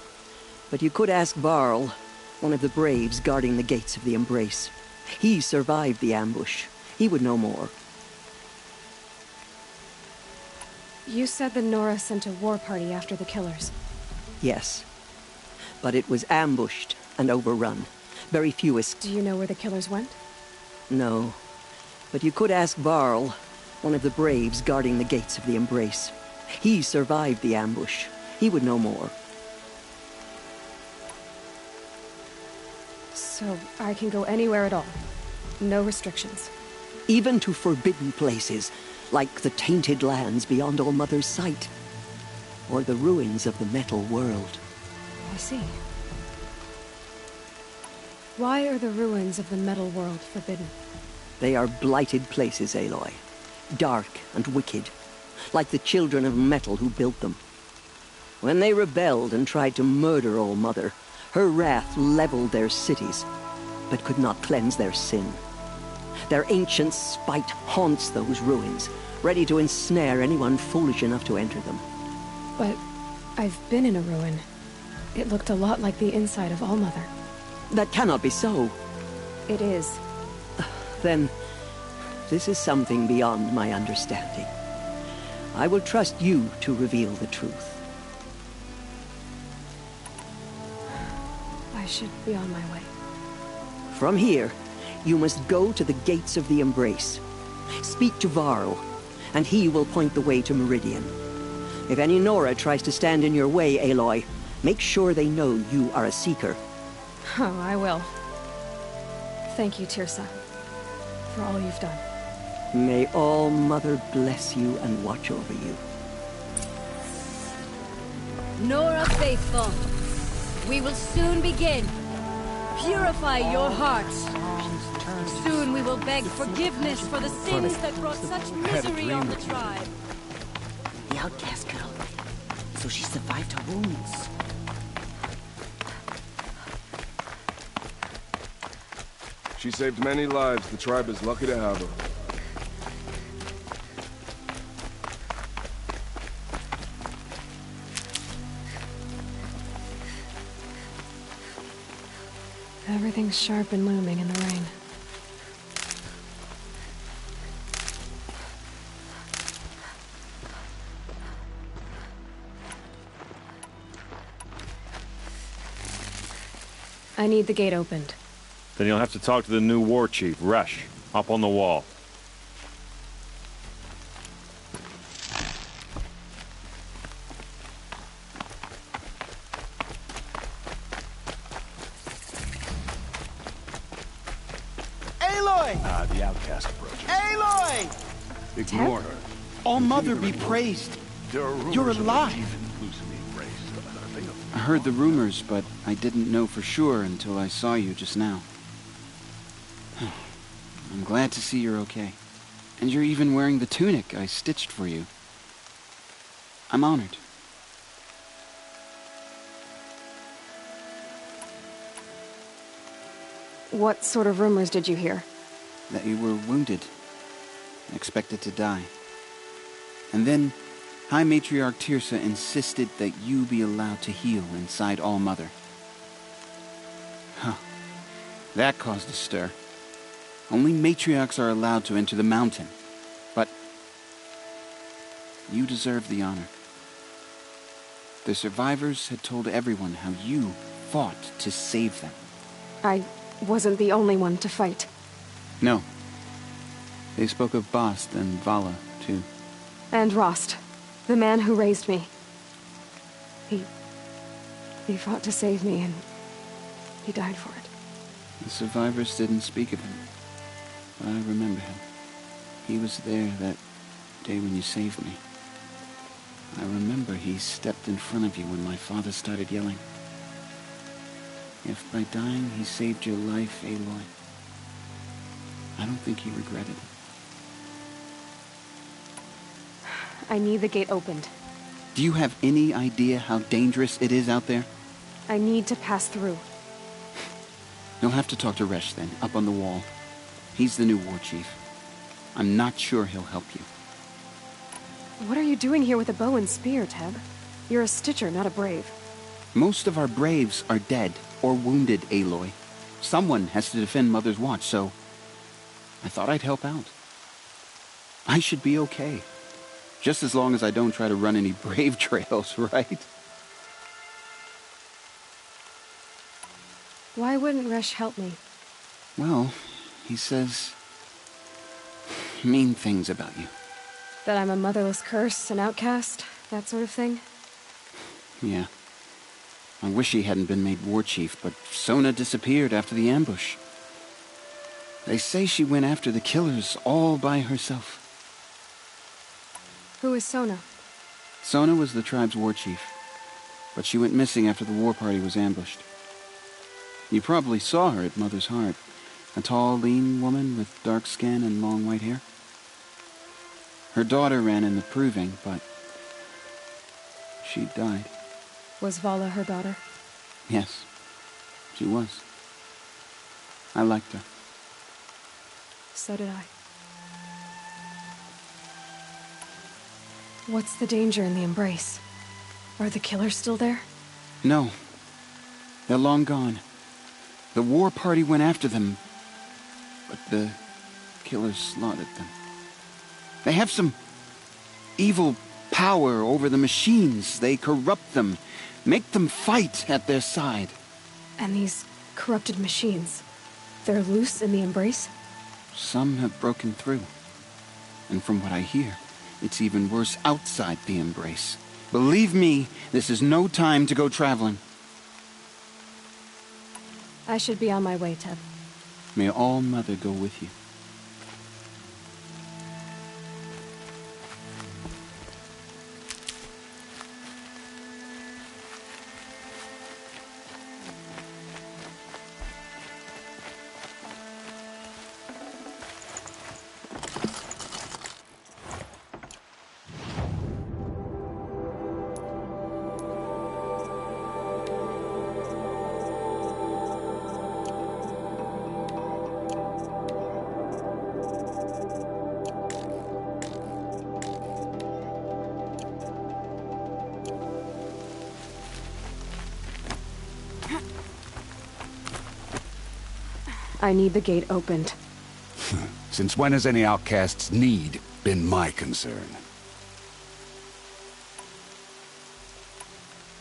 But you could ask Varl, one of the braves guarding the gates of the Embrace. He survived the ambush. He would know more. You said the Nora sent a war party after the killers. Yes. But it was ambushed and overrun. Very few escaped. Do you know where the killers went? No. But you could ask Varl, one of the braves guarding the gates of the Embrace. He survived the ambush. He would know more. So I can go anywhere at all? No restrictions? Even to forbidden places, like the tainted lands beyond All Mother's sight. Or the ruins of the metal world. I see. Why are the ruins of the metal world forbidden? They are blighted places, Aloy. Dark and wicked. Like the children of metal who built them. When they rebelled and tried to murder All Mother, her wrath leveled their cities, but could not cleanse their sin. Their ancient spite haunts those ruins, ready to ensnare anyone foolish enough to enter them. But I've been in a ruin. It looked a lot like the inside of All Mother. That cannot be so. It is. Then, this is something beyond my understanding. I will trust you to reveal the truth. I should be on my way. From here, you must go to the gates of the Embrace. Speak to Varl, and he will point the way to Meridian. If any Nora tries to stand in your way, Aloy, make sure they know you are a seeker. Oh, I will. Thank you, Teersa, for all you've done. May All Mother bless you and watch over you. Nora Faithful, we will soon begin. Purify your hearts. Soon we will beg forgiveness for the sins that brought such misery on the tribe. The outcast girl. So she survived her wounds. She saved many lives. The tribe is lucky to have her. Everything's sharp and looming in the rain. I need the gate opened. Then you'll have to talk to the new war chief, Resh, up on the wall. Aloy! The outcast approaches. Aloy! Ignore her. All Mother be praised. You're alive. I heard the rumors, but I didn't know for sure until I saw you just now. I'm glad to see you're okay. And you're even wearing the tunic I stitched for you. I'm honored. What sort of rumors did you hear? That you were wounded. Expected to die. And then High Matriarch Teersa insisted that you be allowed to heal inside All Mother. Huh. That caused a stir. Only matriarchs are allowed to enter the mountain. But you deserve the honor. The survivors had told everyone how you fought to save them. I wasn't the only one to fight. No. They spoke of Bast and Vala, too. And Rost, the man who raised me. He fought to save me, and he died for it. The survivors didn't speak of him, but I remember him. He was there that day when you saved me. I remember he stepped in front of you when my father started yelling. If by dying he saved your life, Aloy, I don't think he regretted it. I need the gate opened. Do you have any idea how dangerous it is out there? I need to pass through. You'll have to talk to Resh then, up on the wall. He's the new war chief. I'm not sure he'll help you. What are you doing here with a bow and spear, Teb? You're a Stitcher, not a Brave. Most of our Braves are dead or wounded, Aloy. Someone has to defend Mother's Watch, so I thought I'd help out. I should be okay. Just as long as I don't try to run any Brave trails, right? Why wouldn't Resh help me? Well, he says mean things about you. That I'm a motherless curse, an outcast, that sort of thing? Yeah. I wish he hadn't been made war chief, but Sona disappeared after the ambush. They say she went after the killers all by herself. Who is Sona? Sona was the tribe's war chief, but she went missing after the war party was ambushed. You probably saw her at Mother's Heart. A tall, lean woman with dark skin and long white hair. Her daughter ran in the proving, but she died. Was Vala her daughter? Yes, she was. I liked her. So did I. What's the danger in the Embrace? Are the killers still there? No. They're long gone. The war party went after them, but the killers slaughtered them. They have some evil power over the machines. They corrupt them, make them fight at their side. And these corrupted machines, they're loose in the Embrace? Some have broken through. And from what I hear, it's even worse outside the Embrace. Believe me, this is no time to go traveling. I should be on my way, Teb. May All Mother go with you. I need the gate opened. Since when has any outcast's need been my concern?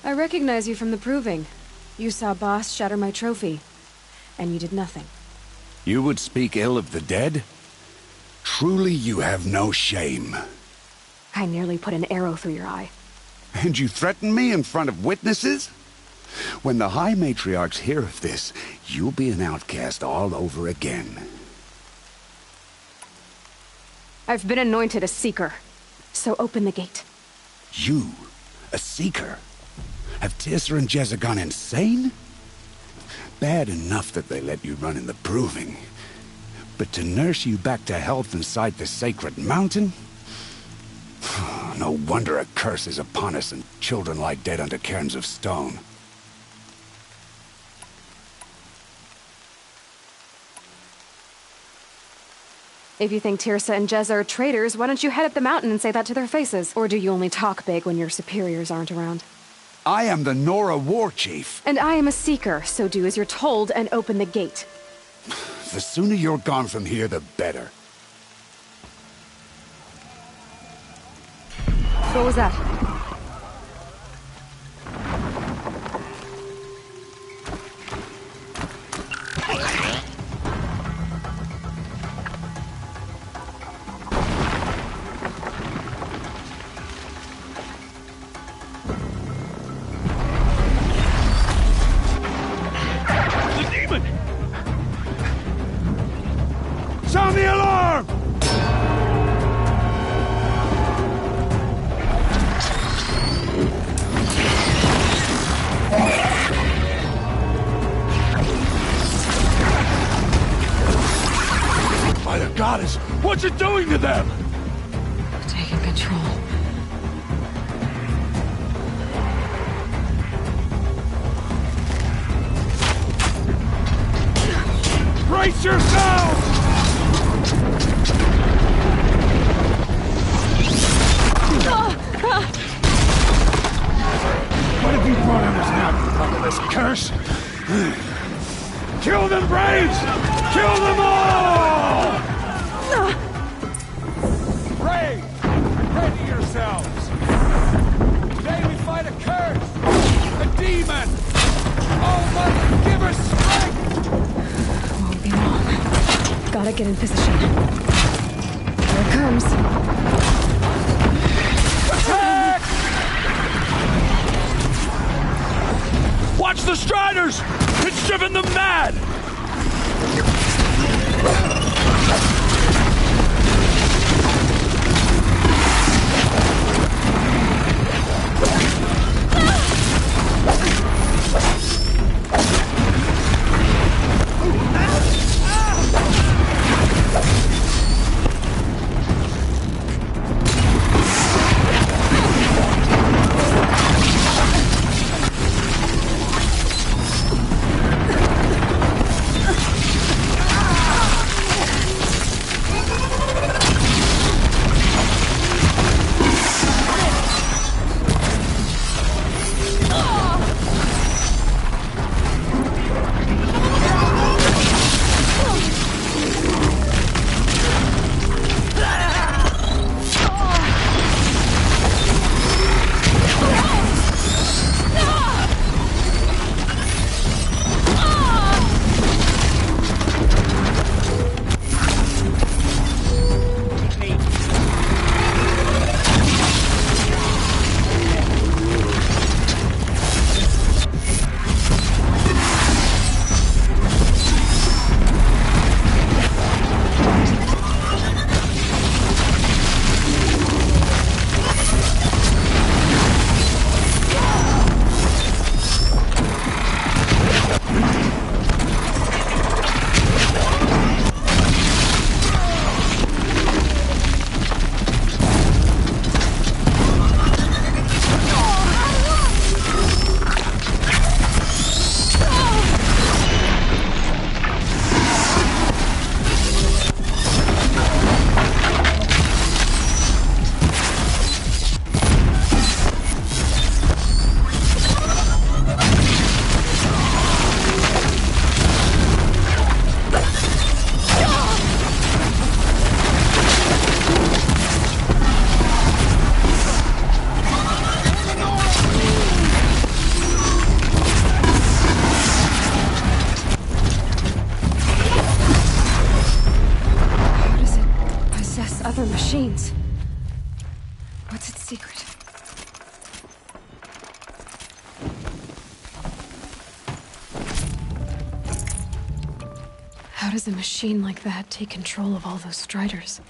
I recognize you from the proving. You saw Boss shatter my trophy, and you did nothing. You would speak ill of the dead? Truly you have no shame. I nearly put an arrow through your eye. And you threaten me in front of witnesses? When the High Matriarchs hear of this, you'll be an outcast all over again. I've been anointed a Seeker, so open the gate. You? A Seeker? Have Teersa and Jezza gone insane? Bad enough that they let you run in the proving. But to nurse you back to health inside the sacred mountain? No wonder a curse is upon us and children lie dead under cairns of stone. If you think Teersa and Jezza are traitors, why don't you head up the mountain and say that to their faces? Or do you only talk big when your superiors aren't around? I am the Nora War Chief. And I am a Seeker, so do as you're told and open the gate. The sooner you're gone from here, the better. What was that? Sound the alarm! By the goddess, what's it doing to them? Taking control. Brace yourselves! What have you brought on us now, under this curse? Kill them, Braves! Kill them all! Pray! Ready yourselves! Today we fight a curse! A demon! Almighty, give us strength! Won't be long. Gotta get in position. Here it comes. Attack! Watch the Striders! It's driven them mad! How does a machine like that take control of all those Striders?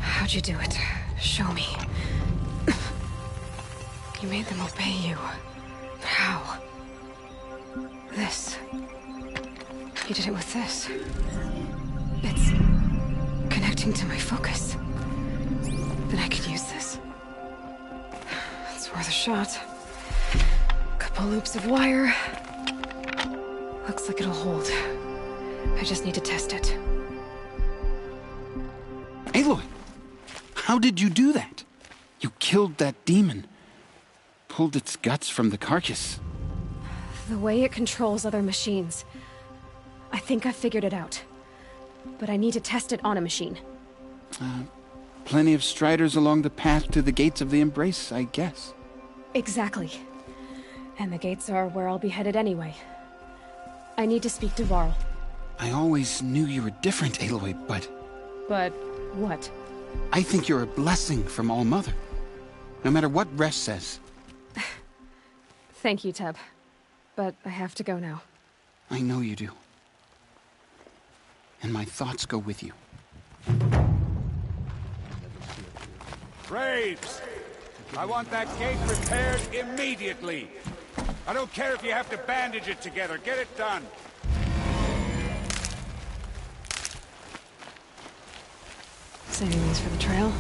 How'd you do it? Show me. You made them obey you. How? This. You did it with this. It's connecting to my focus. Then I could use this. It's worth a shot. Couple loops of wire. Looks like it'll hold. I just need to test it. Aloy! How did you do that? You killed that demon. Pulled its guts from the carcass. The way it controls other machines. I think I figured it out. But I need to test it on a machine. Plenty of Striders along the path to the Gates of the Embrace, I guess. Exactly. And the gates are where I'll be headed anyway. I need to speak to Varl. I always knew you were different, Aloy, but... But what? I think you're a blessing from All-Mother. No matter what Resh says. Thank you, Teb. But I have to go now. I know you do. And my thoughts go with you. Graves! I want that gate repaired immediately. I don't care if you have to bandage it together. Get it done. Saving these for the trail.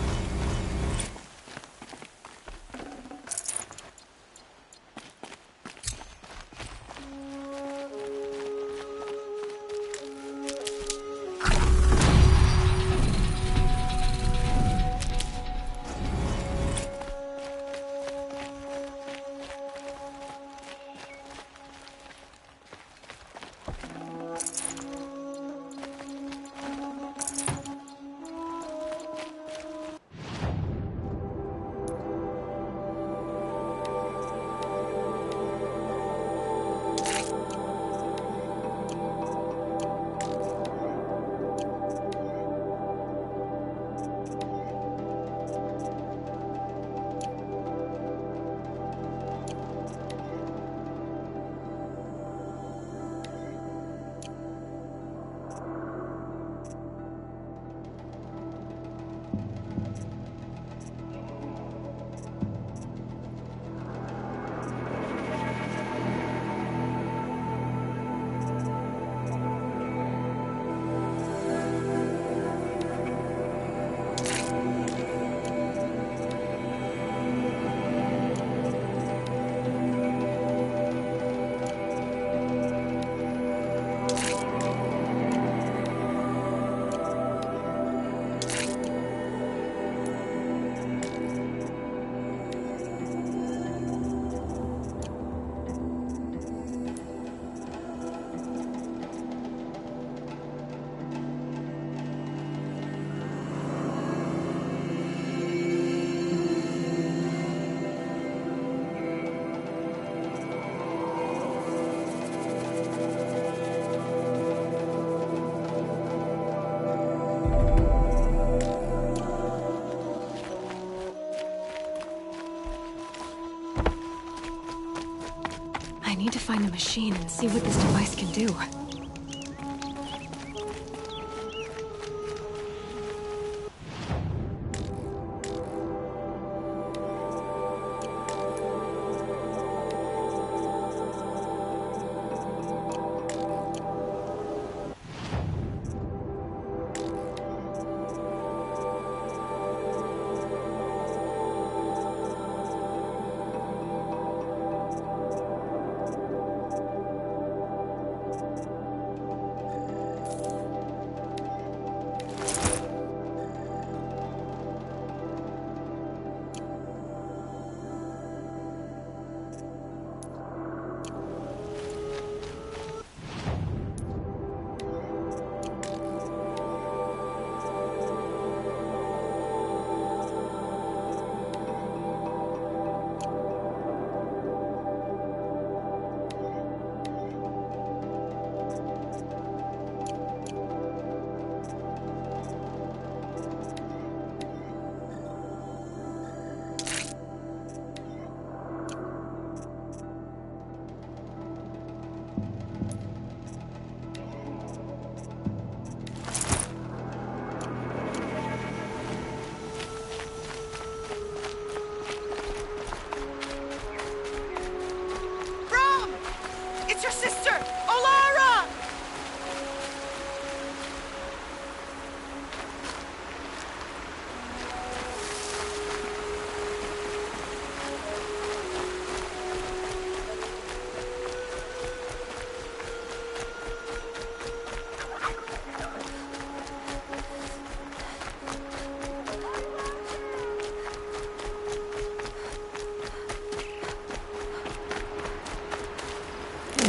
I need to find the machine and see what this device can do.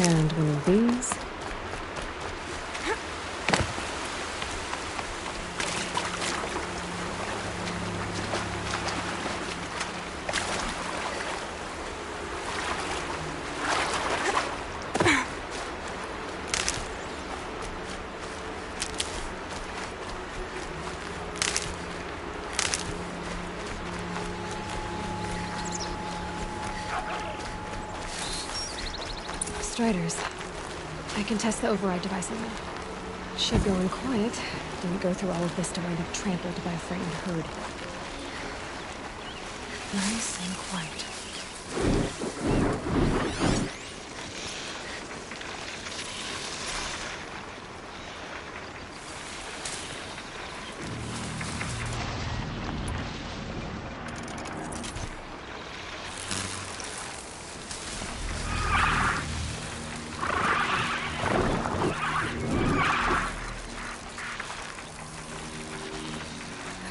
And one of these. Striders. I can test the override device on them. Should go in quiet. Didn't go through all of this to wind up trampled by a frightened herd. Nice and quiet.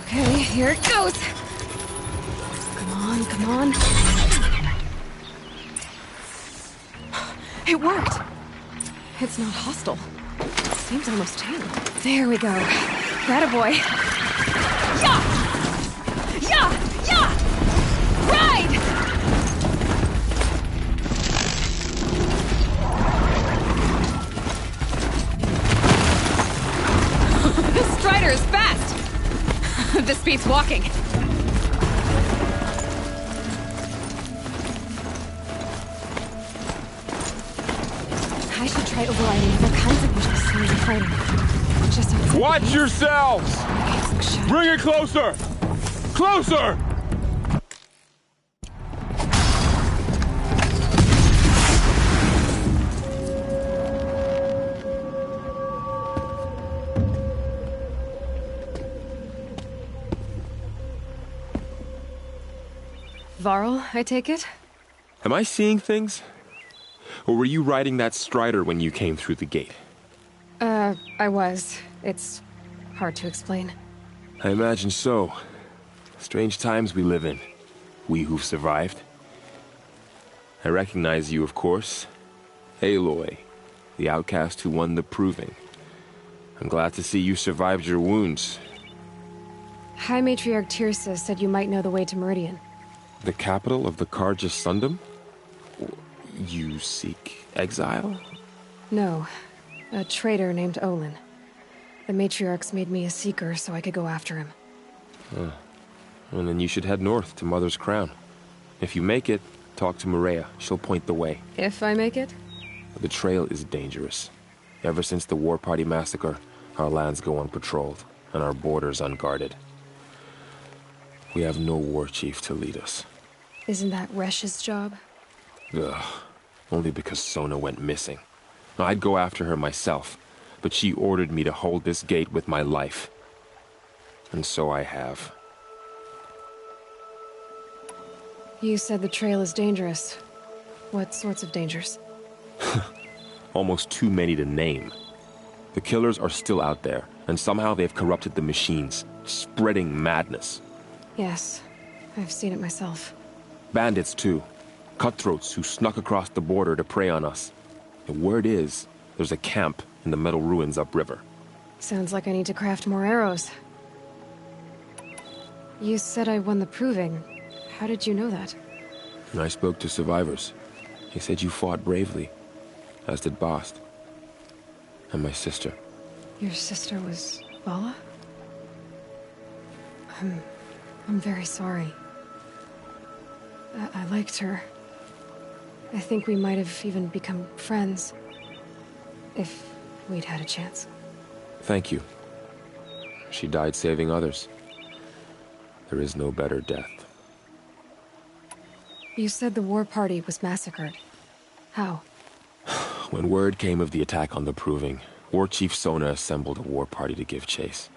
Okay, here it goes! Come on, come on. It worked! It's not hostile. It seems almost tame. There we go. That boy. Yeah! Yeah! Yeah! Ride! This Strider is fast! This beats walking. I should try overriding other kinds of visual signs of fighting. Just so it's Watch yourselves! Bring it closer! Closer! Varl, I take it? Am I seeing things? Or were you riding that Strider when you came through the gate? I was. It's hard to explain. I imagine so. Strange times we live in. We who've survived. I recognize you, of course. Aloy, the outcast who won the Proving. I'm glad to see you survived your wounds. High Matriarch Tirsa said you might know the way to Meridian. The capital of the Carja Sundom? You seek exile? No. A traitor named Olin. The Matriarchs made me a seeker so I could go after him. Well, then you should head north to Mother's Crown. If you make it, talk to Maria. She'll point the way. If I make it? The trail is dangerous. Ever since the War Party massacre, our lands go unpatrolled, and our borders unguarded. We have no war chief to lead us. Isn't that Resh's job? Ugh. Only because Sona went missing. I'd go after her myself, but she ordered me to hold this gate with my life. And so I have. You said the trail is dangerous. What sorts of dangers? Almost too many to name. The killers are still out there, and somehow they've corrupted the machines, spreading madness. Yes, I've seen it myself. Bandits, too. Cutthroats who snuck across the border to prey on us. The word is, there's a camp in the metal ruins upriver. Sounds like I need to craft more arrows. You said I won the Proving. How did you know that? I spoke to survivors. They said you fought bravely, as did Bast. And my sister. Your sister was Vala? I'm very sorry. I liked her. I think we might have even become friends. If we'd had a chance. Thank you. She died saving others. There is no better death. You said the war party was massacred. How? When word came of the attack on the Proving, War Chief Sona assembled a war party to give chase.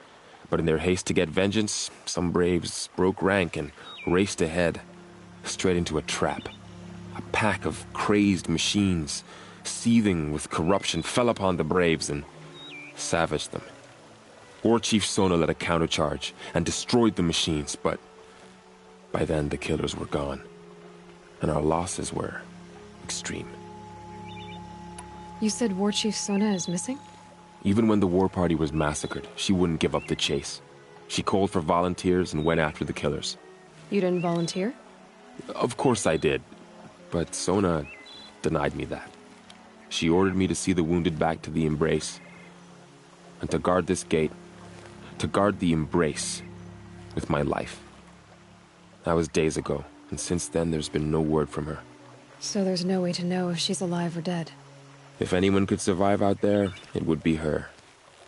But in their haste to get vengeance, some braves broke rank and raced ahead, straight into a trap. A pack of crazed machines, seething with corruption, fell upon the braves and savaged them. War Chief Sona led a countercharge and destroyed the machines, but by then the killers were gone, and our losses were extreme. You said War Chief Sona is missing? Even when the war party was massacred, she wouldn't give up the chase. She called for volunteers and went after the killers. You didn't volunteer? Of course I did, but Sona denied me that. She ordered me to see the wounded back to the Embrace, and to guard this gate, to guard the Embrace with my life. That was days ago, and since then there's been no word from her. So there's no way to know if she's alive or dead. If anyone could survive out there, it would be her.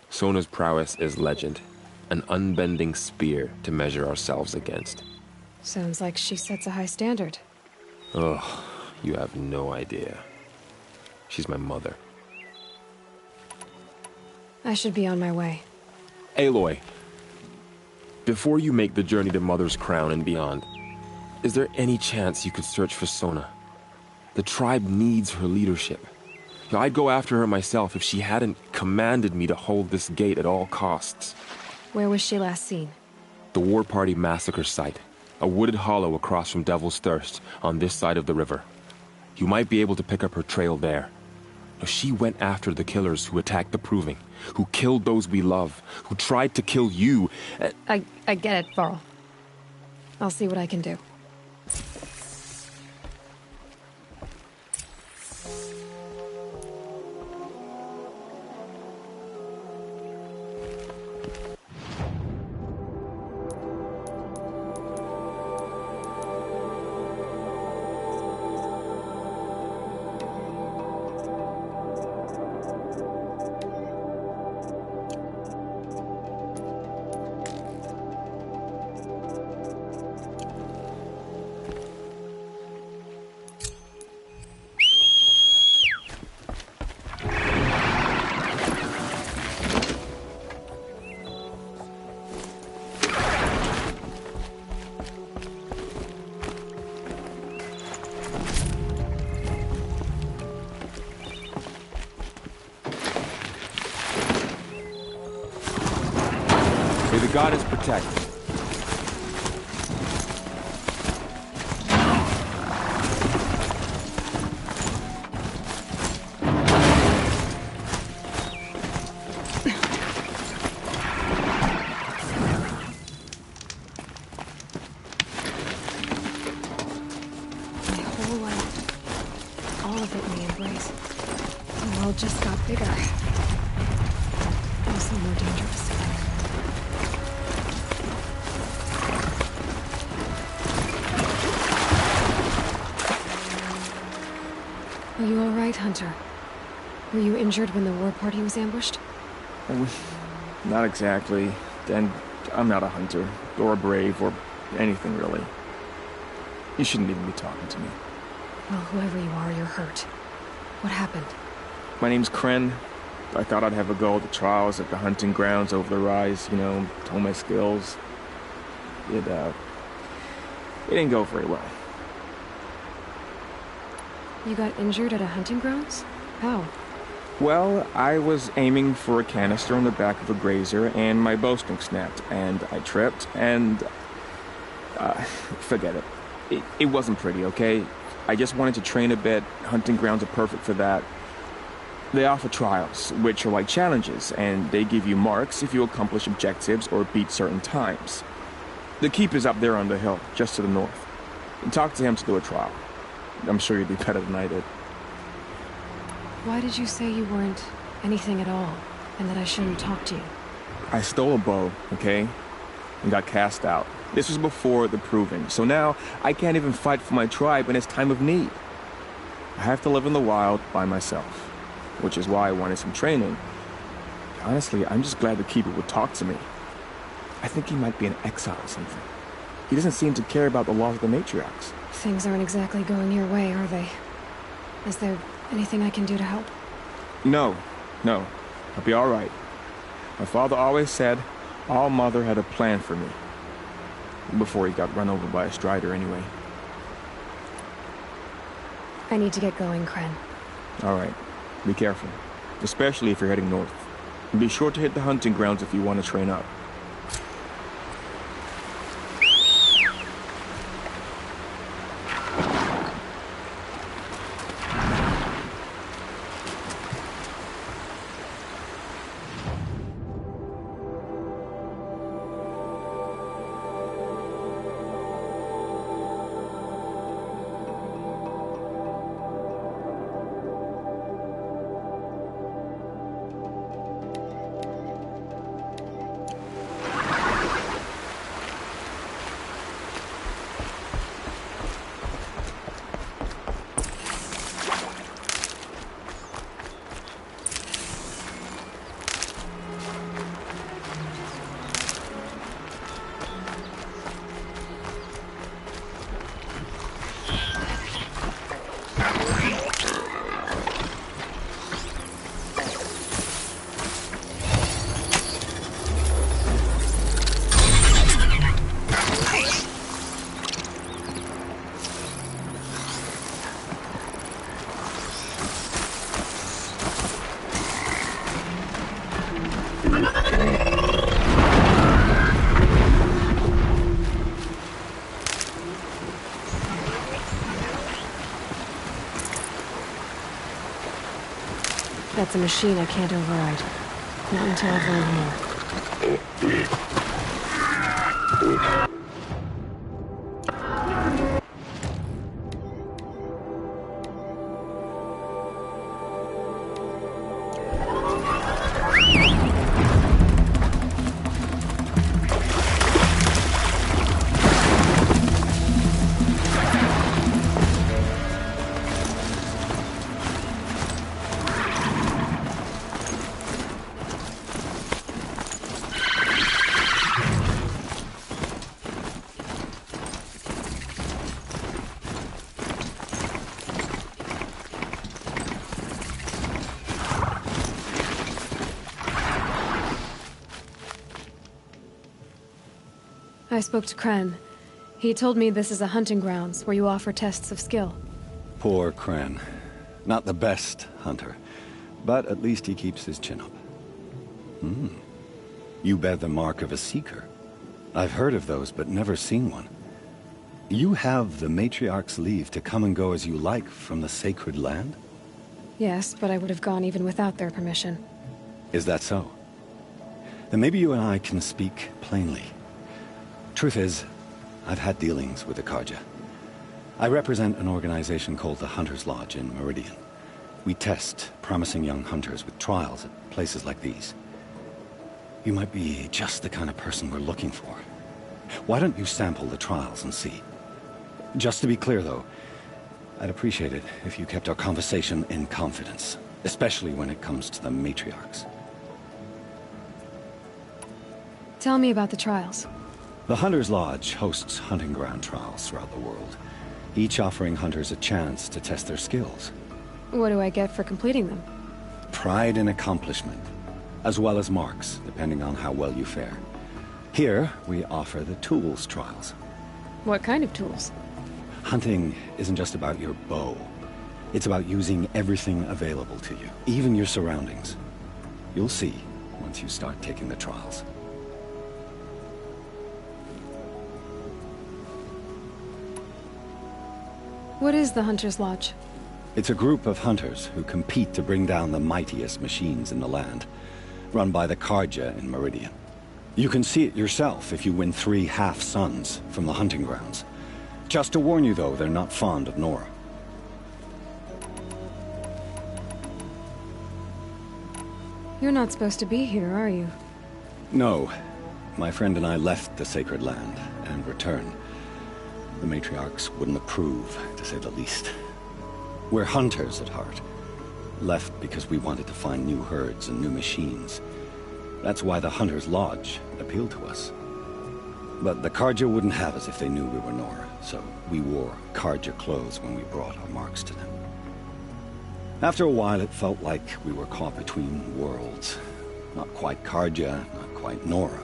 Sona's prowess is legend, an unbending spear to measure ourselves against. Sounds like she sets a high standard. Oh, you have no idea. She's my mother. I should be on my way. Aloy, before you make the journey to Mother's Crown and beyond, is there any chance you could search for Sona? The tribe needs her leadership. I'd go after her myself if she hadn't commanded me to hold this gate at all costs. Where was she last seen? The War Party massacre site. A wooded hollow across from Devil's Thirst, on this side of the river. You might be able to pick up her trail there. She went after the killers who attacked the Proving, who killed those we love, who tried to kill you. I get it, Varl. I'll see what I can do. May the goddess protect. My whole life, all of it in the Embrace. The world just got bigger. Also more dangerous. Are you all right, Hunter? Were you injured when the war party was ambushed? Not exactly. And I'm not a hunter, or a brave, or anything really. You shouldn't even be talking to me. Well, whoever you are, you're hurt. What happened? My name's Kren. I thought I'd have a go at the trials at the hunting grounds over the rise, you know, hone my skills. It didn't go very well. You got injured at a hunting grounds? How? Well, I was aiming for a canister on the back of a grazer, and my bowstring snapped, and I tripped, and... forget it. It wasn't pretty, okay? I just wanted to train a bit. Hunting grounds are perfect for that. They offer trials, which are like challenges, and they give you marks if you accomplish objectives or beat certain times. The keep is up there on the hill, just to the north. Talk to him to do a trial. I'm sure you'd be better than I did. Why did you say you weren't anything at all, and that I shouldn't talk to you? I stole a bow, okay? And got cast out. This was before the Proving, so now I can't even fight for my tribe in its time of need. I have to live in the wild by myself, which is why I wanted some training. Honestly, I'm just glad the Keeper would talk to me. I think he might be an exile or something. He doesn't seem to care about the laws of the matriarchs. Things aren't exactly going your way, are they? Is there anything I can do to help? No. I'll be all right. My father always said All Mother had a plan for me. Before he got run over by a strider, anyway. I need to get going, Kren. All right. Be careful. Especially if you're heading north. And be sure to hit the hunting grounds if you want to train up. It's a machine I can't override. Not until I've learned more. I spoke to Kren. He told me this is a hunting grounds where you offer tests of skill. Poor Kren. Not the best hunter, but at least he keeps his chin up. You bear the mark of a Seeker. I've heard of those, but never seen one. You have the Matriarch's leave to come and go as you like from the sacred land? Yes, but I would have gone even without their permission. Is that so? Then maybe you and I can speak plainly. Truth is, I've had dealings with the Carja. I represent an organization called the Hunter's Lodge in Meridian. We test promising young hunters with trials at places like these. You might be just the kind of person we're looking for. Why don't you sample the trials and see? Just to be clear, though, I'd appreciate it if you kept our conversation in confidence, especially when it comes to the Matriarchs. Tell me about the trials. The Hunter's Lodge hosts hunting ground trials throughout the world, each offering hunters a chance to test their skills. What do I get for completing them? Pride in accomplishment, as well as marks, depending on how well you fare. Here, we offer the tools trials. What kind of tools? Hunting isn't just about your bow. It's about using everything available to you, even your surroundings. You'll see once you start taking the trials. What is the Hunter's Lodge? It's a group of hunters who compete to bring down the mightiest machines in the land, run by the Carja in Meridian. You can see it yourself if you win 3 half-suns from the hunting grounds. Just to warn you, though, they're not fond of Nora. You're not supposed to be here, are you? No. My friend and I left the sacred land and returned. The Matriarchs wouldn't approve, to say the least. We're hunters at heart. Left because we wanted to find new herds and new machines. That's why the Hunter's Lodge appealed to us. But the Carja wouldn't have us if they knew we were Nora, so we wore Carja clothes when we brought our marks to them. After a while, it felt like we were caught between worlds. Not quite Carja, not quite Nora.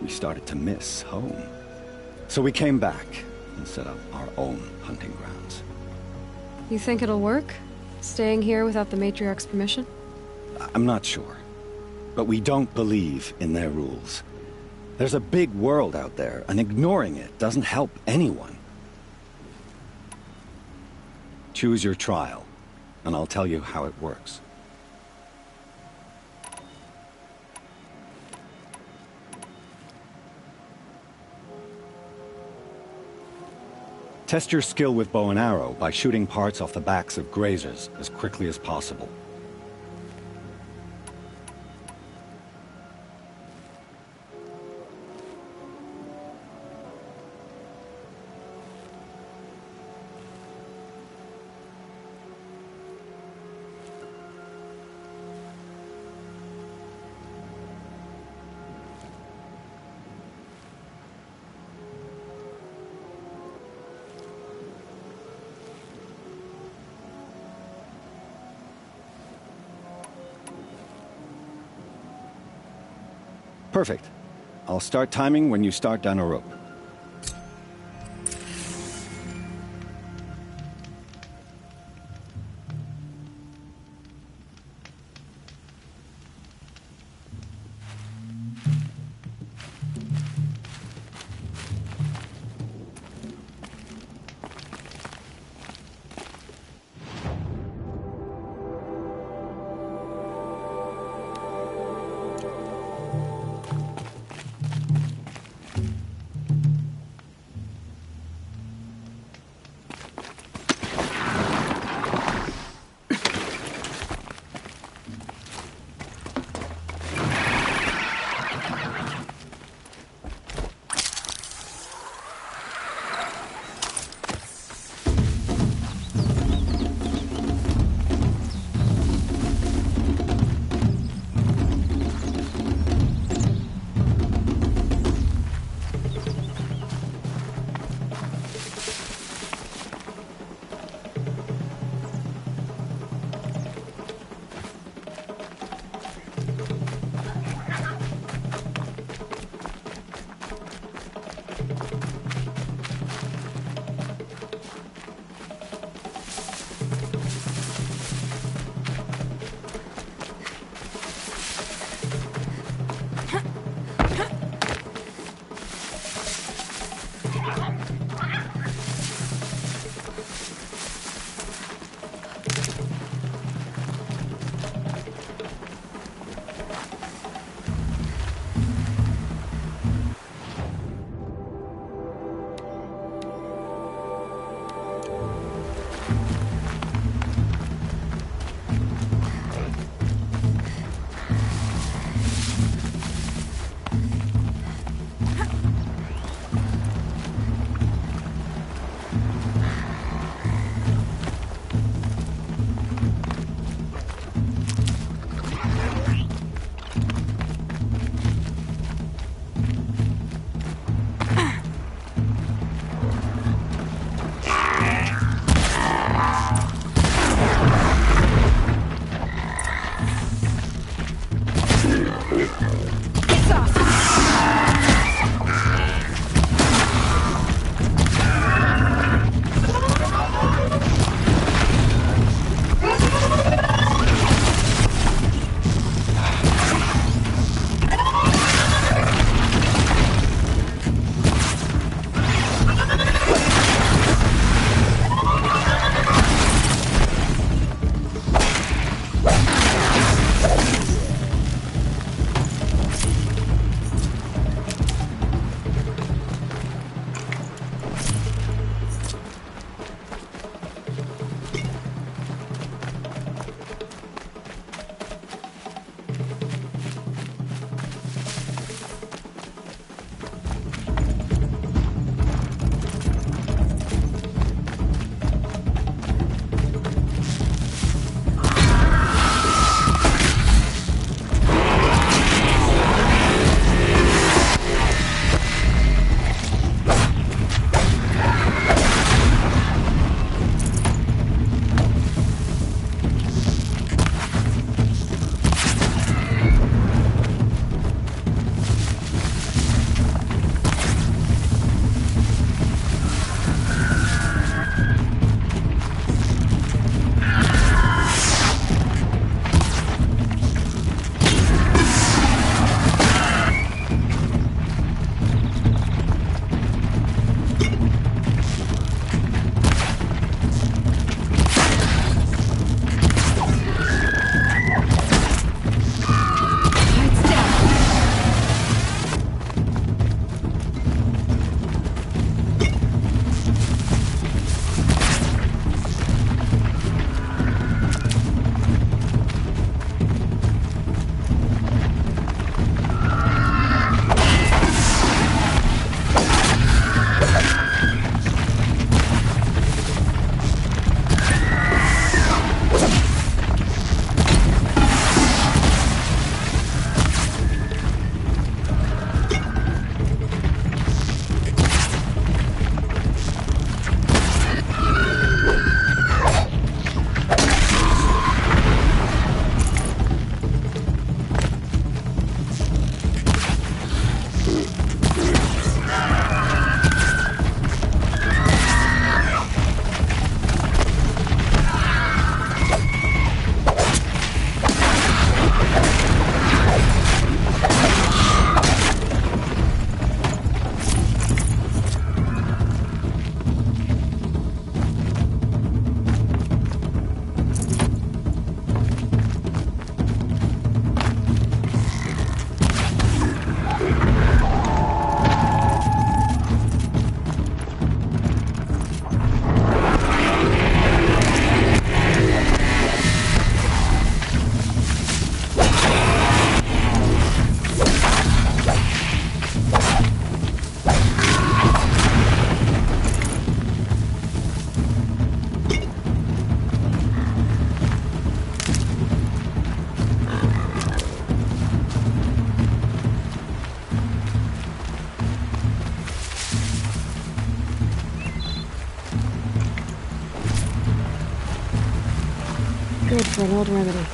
We started to miss home. So we came back and set up our own hunting grounds. You think it'll work? Staying here without the Matriarch's permission? I'm not sure. But we don't believe in their rules. There's a big world out there, and ignoring it doesn't help anyone. Choose your trial, and I'll tell you how it works. Test your skill with bow and arrow by shooting parts off the backs of grazers as quickly as possible. Perfect. I'll start timing when you start down a rope. good for an old remedy.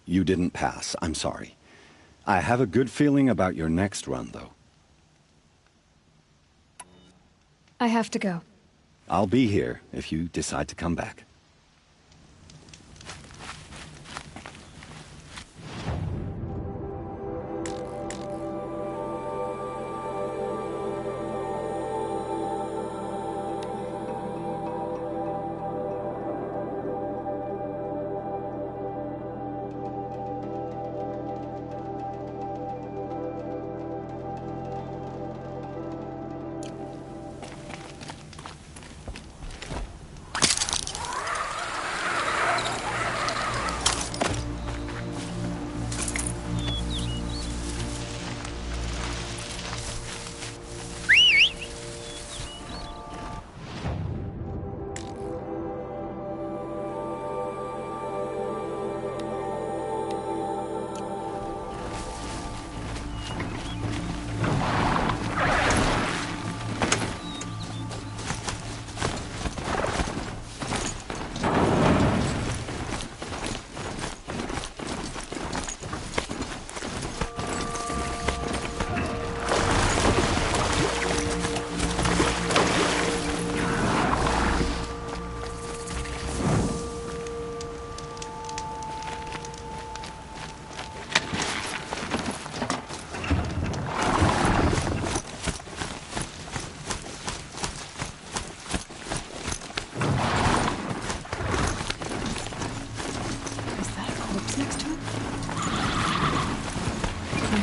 You didn't pass. I'm sorry. I have a good feeling about your next run, though. I have to go. I'll be here if you decide to come back.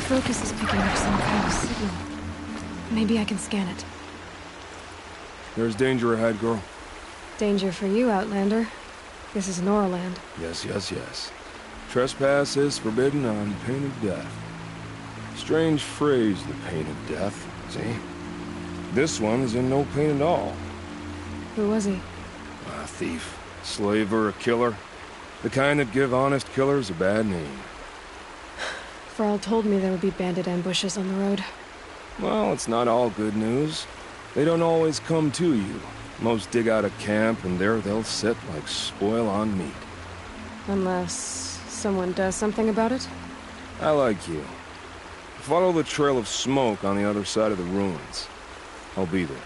Focus is picking up some kind of signal. Maybe I can scan it. There's danger ahead, girl. Danger for you, Outlander. This is Noraland. Yes, yes, yes. Trespass is forbidden on pain of death. Strange phrase, the pain of death, see? This one is in no pain at all. Who was he? A thief, slaver, a killer. The kind that give honest killers a bad name. Varl told me there would be bandit ambushes on the road. Well, it's not all good news. They don't always come to you. Most dig out a camp, and there they'll sit like spoil on meat. Unless someone does something about it? I like you. Follow the trail of smoke on the other side of the ruins. I'll be there.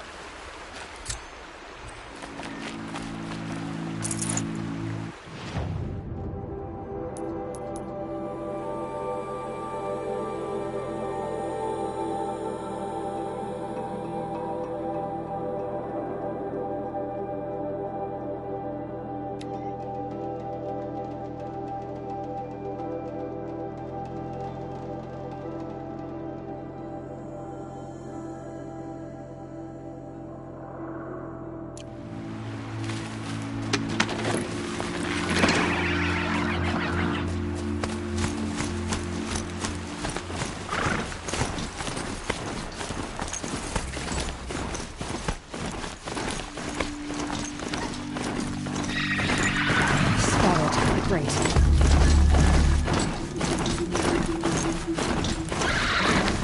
Great. A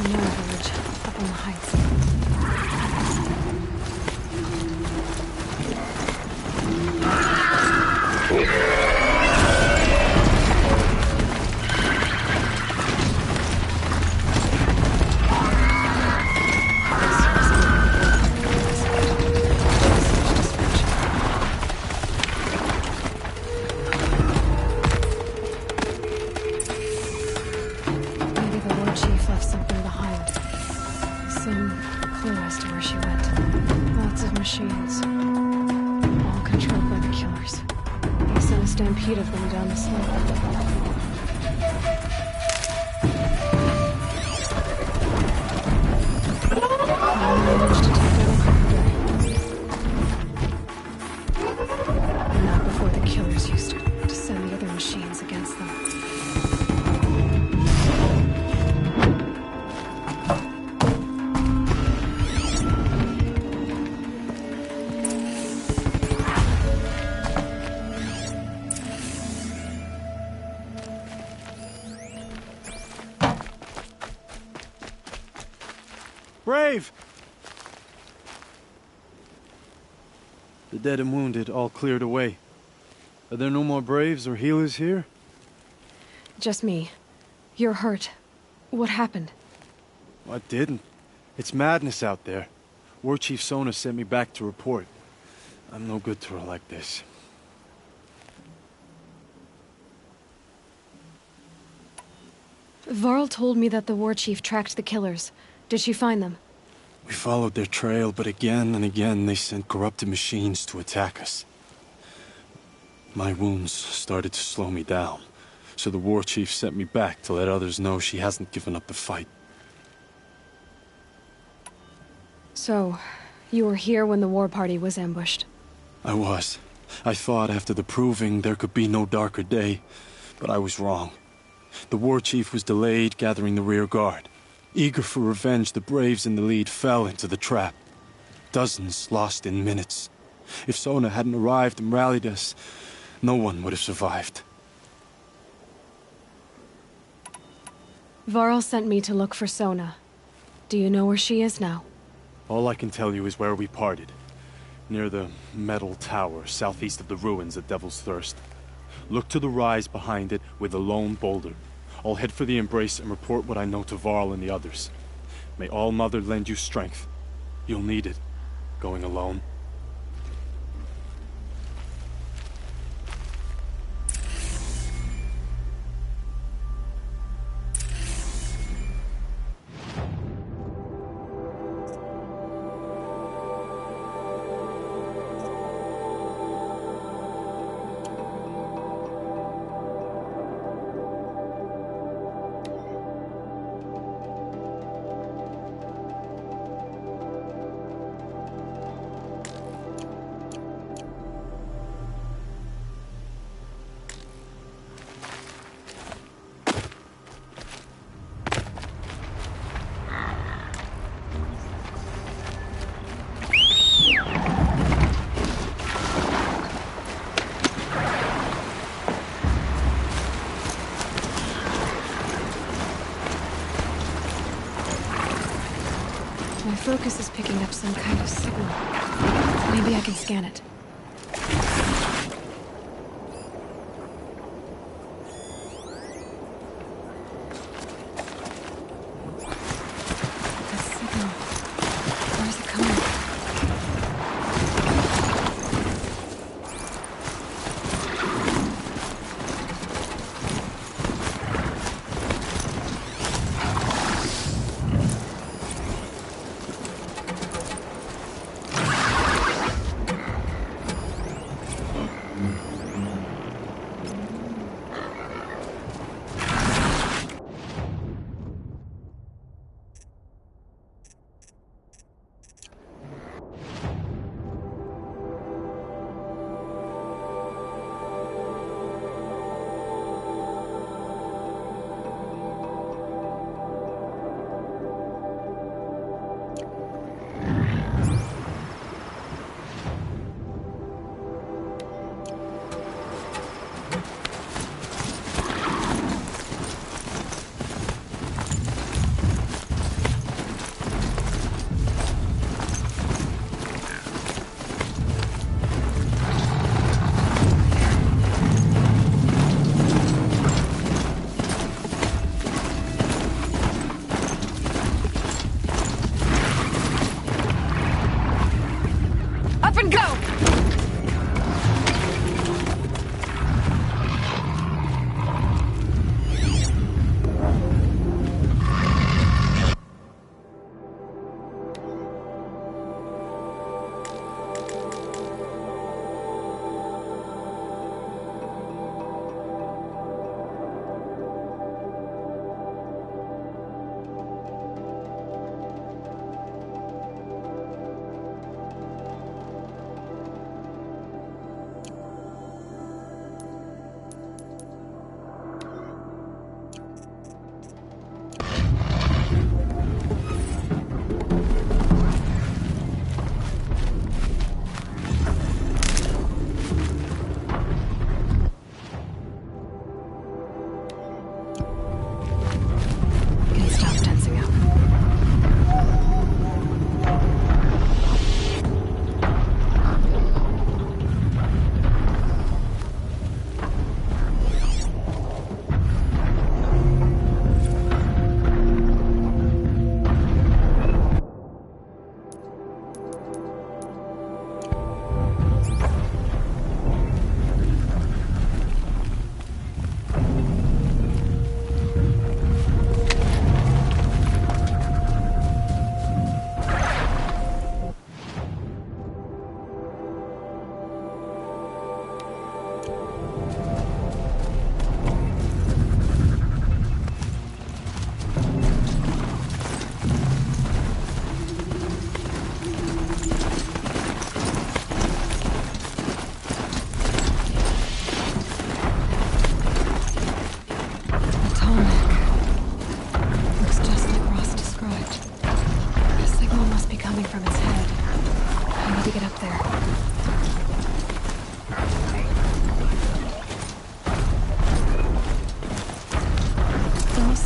nerve village up on the heights. stampede of them down the slope. I managed to take little comfort. Not before the killers used it to send the other machines against them. Brave! The dead and wounded all cleared away. Are there no more Braves or healers here? Just me. You're hurt. What happened? I didn't. It's madness out there. War Chief Sona sent me back to report. I'm no good to her like this. Varl told me that the war chief tracked the killers. Did she find them? We followed their trail, but again and again they sent corrupted machines to attack us. My wounds started to slow me down, so the war chief sent me back to let others know she hasn't given up the fight. So, you were here when the war party was ambushed? I was. I thought after the proving there could be no darker day, but I was wrong. The war chief was delayed gathering the rear guard. Eager for revenge, the Braves in the lead fell into the trap. Dozens lost in minutes. If Sona hadn't arrived and rallied us, no one would have survived. Varl sent me to look for Sona. Do you know where she is now? All I can tell you is where we parted. Near the metal tower, southeast of the ruins at Devil's Thirst. Look to the rise behind it with a lone boulder. I'll head for the Embrace and report what I know to Varl and the others. May All Mother lend you strength. You'll need it, going alone. My focus is picking up some kind of signal. Maybe I can scan it. The signal. Where is it coming from?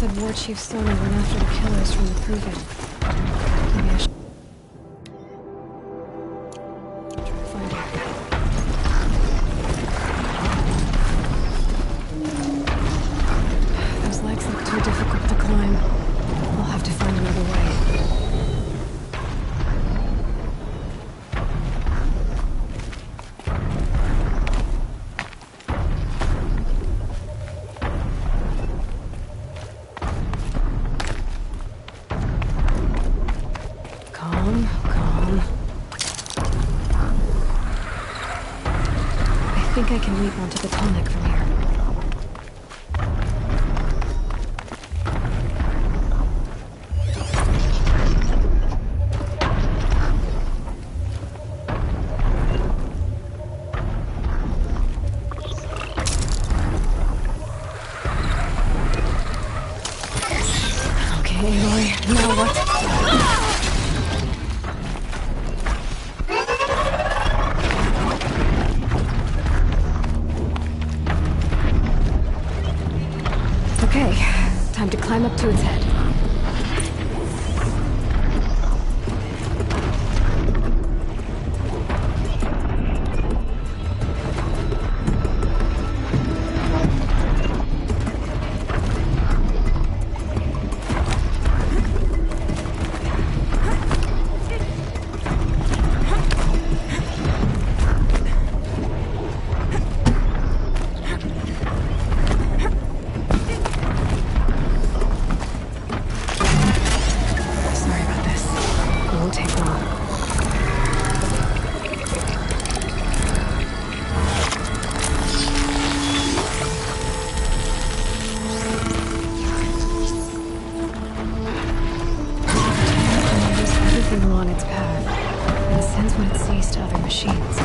said War Chief Sona went after the killers from the Proving. Maybe I should try to find her. Those legs look too difficult to climb. I'll have to find another way. Calm, calm. I think I can leap onto the tonic from here. Okay, Aloy, now what? Okay, time to climb up to its head. Sorry about this. It won't take long. It moves everything along its path and sends what it sees to other machines.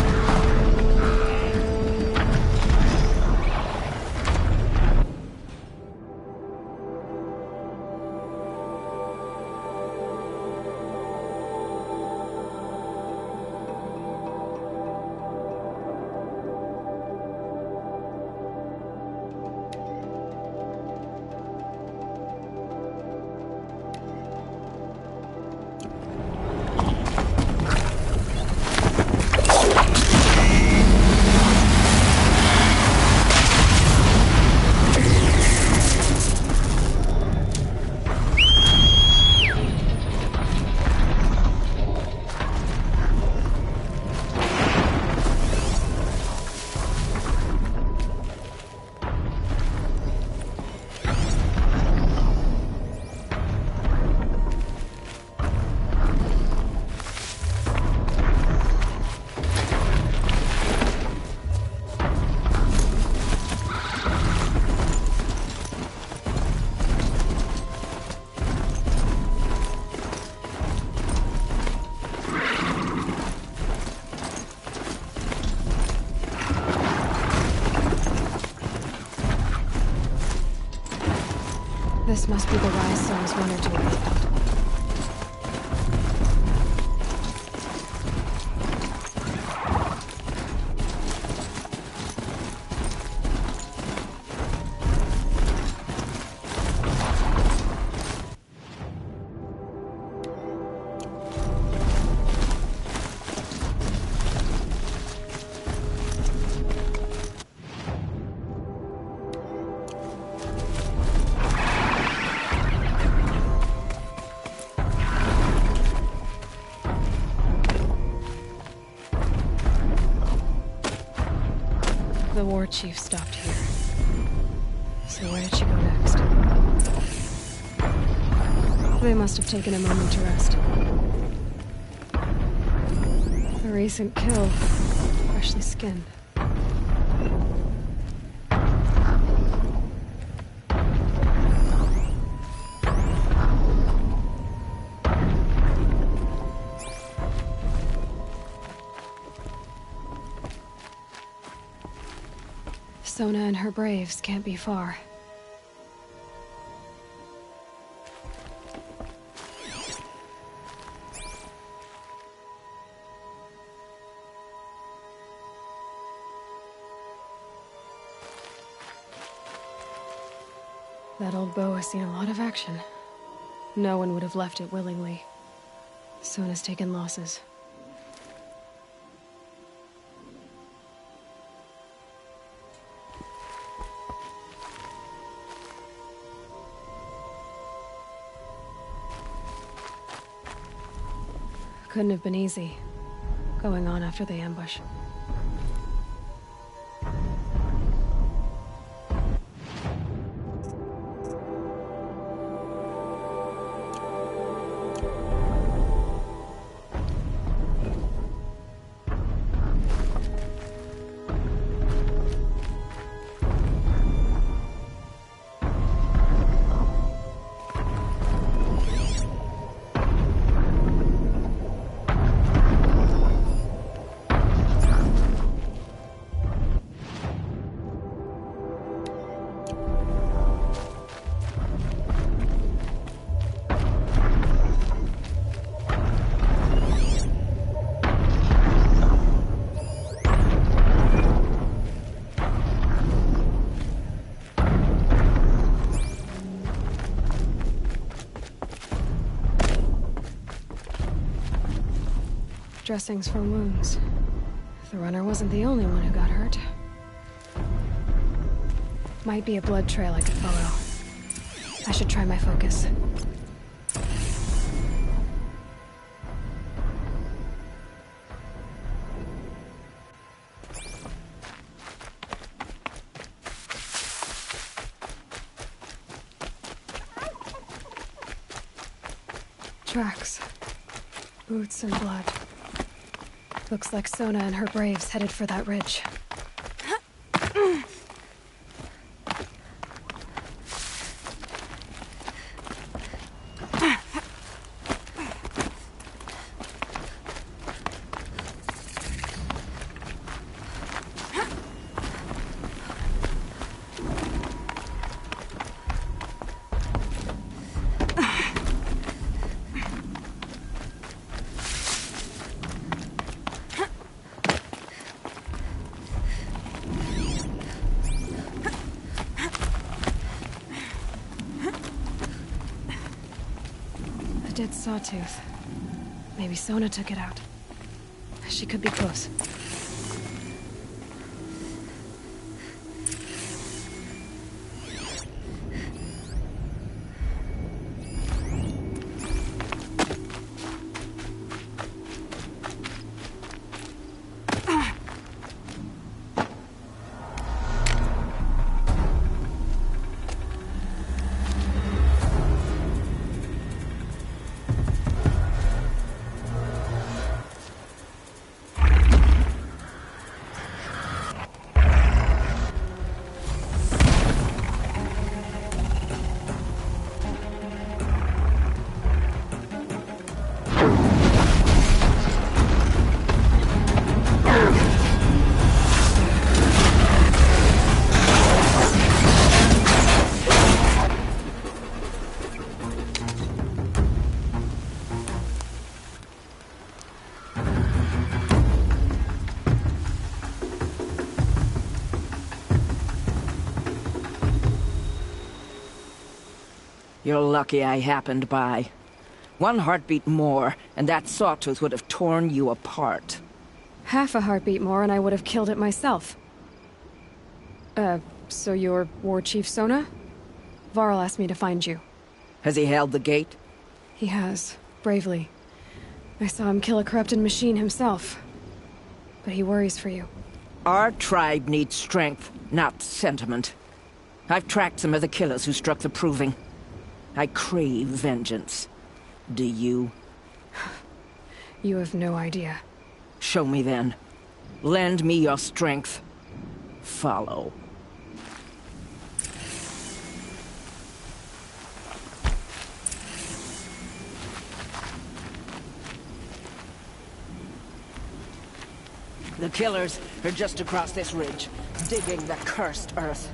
This must be the rise Sona's wanted to around. The war chief stopped here. So where did she go next? They must have taken a moment to rest. A recent kill, freshly skinned. Sona and her braves can't be far. That old bow has seen a lot of action. No one would have left it willingly. Sona's taken losses. Couldn't have been easy, going on after the ambush. Dressings for wounds. The runner wasn't the only one who got hurt. Might be a blood trail I could follow. I should try my focus. Tracks. Boots and blood. Looks like Sona and her braves headed for that ridge. Dead sawtooth. Maybe Sona took it out. She could be close. You're lucky I happened by. One heartbeat more, and that sawtooth would have torn you apart. Half a heartbeat more and I would have killed it myself. So you're War Chief Sona? Varl asked me to find you. Has he held the gate? He has, bravely. I saw him kill a corrupted machine himself. But he worries for you. Our tribe needs strength, not sentiment. I've tracked some of the killers who struck the Proving. I crave vengeance. Do you? You have no idea. Show me then. Lend me your strength. Follow. The killers are just across this ridge, digging the cursed earth.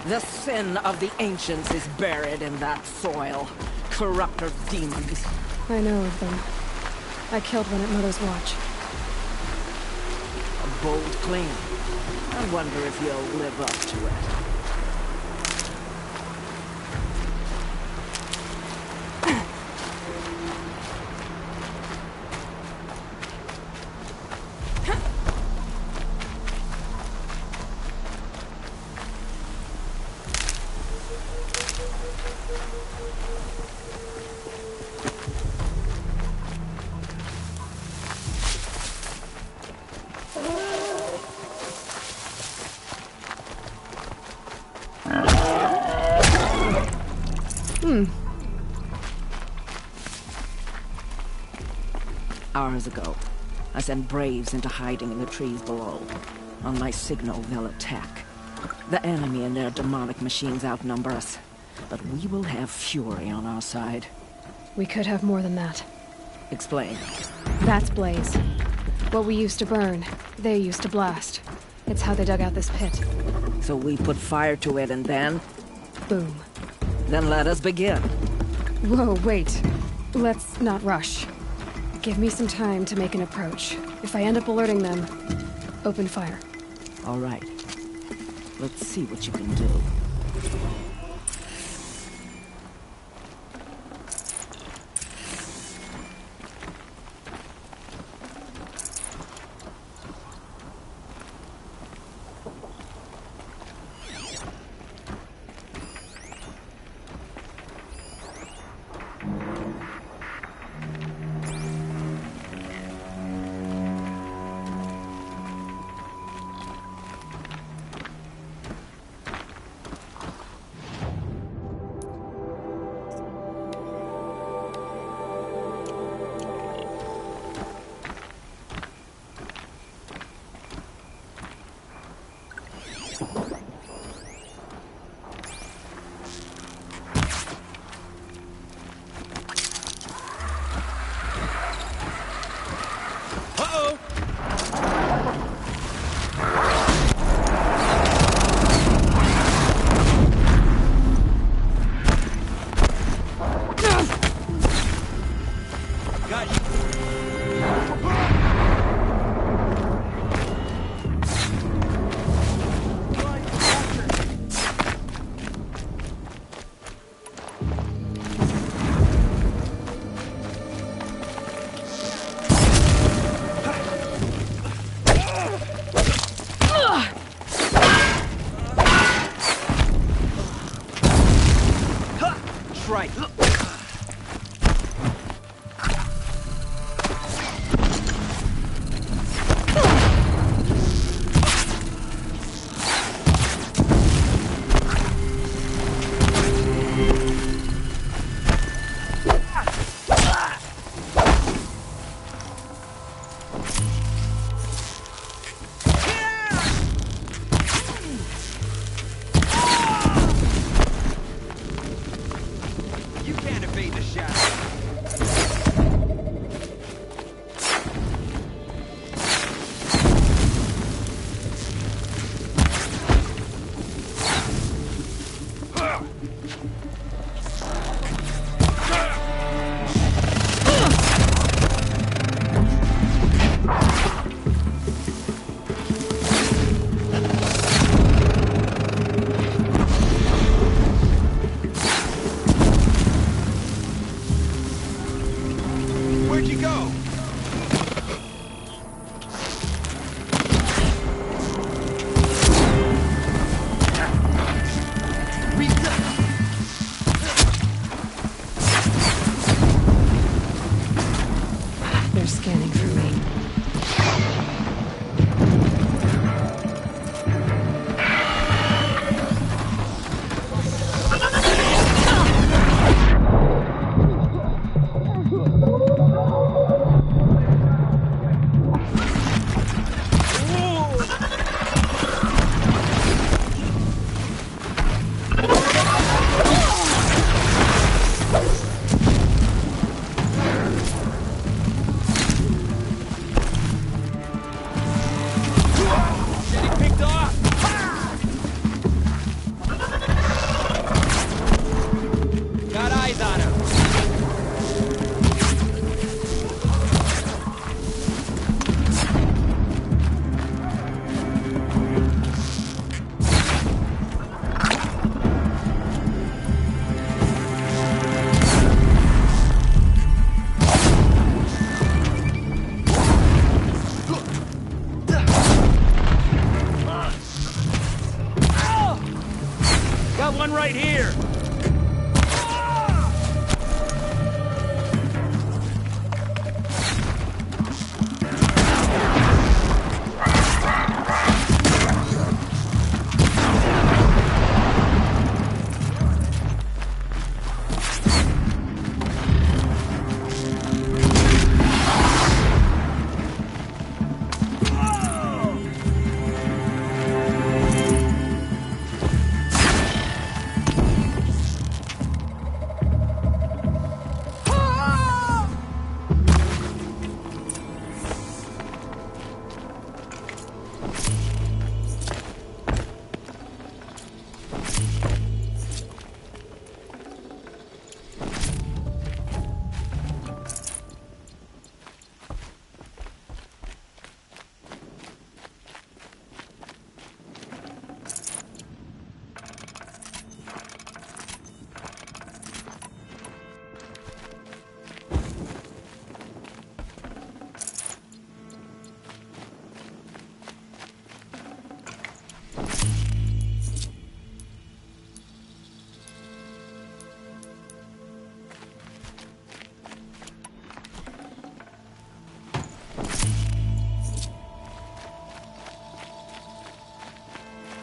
The sin of the ancients is buried in that soil. Corrupter demons. I know of them. I killed one at Mother's Watch. A bold claim. I wonder if you'll live up to it. Hours ago, I sent Braves into hiding in the trees below. On my signal, they'll attack. The enemy and their demonic machines outnumber us, but we will have fury on our side. We could have more than that. Explain. That's Blaze. What we used to burn, they used to blast. It's how they dug out this pit. So we put fire to it and then? Boom. Then let us begin. Whoa, wait. Let's not rush. Give me some time to make an approach. If I end up alerting them, open fire. All right. Let's see what you can do.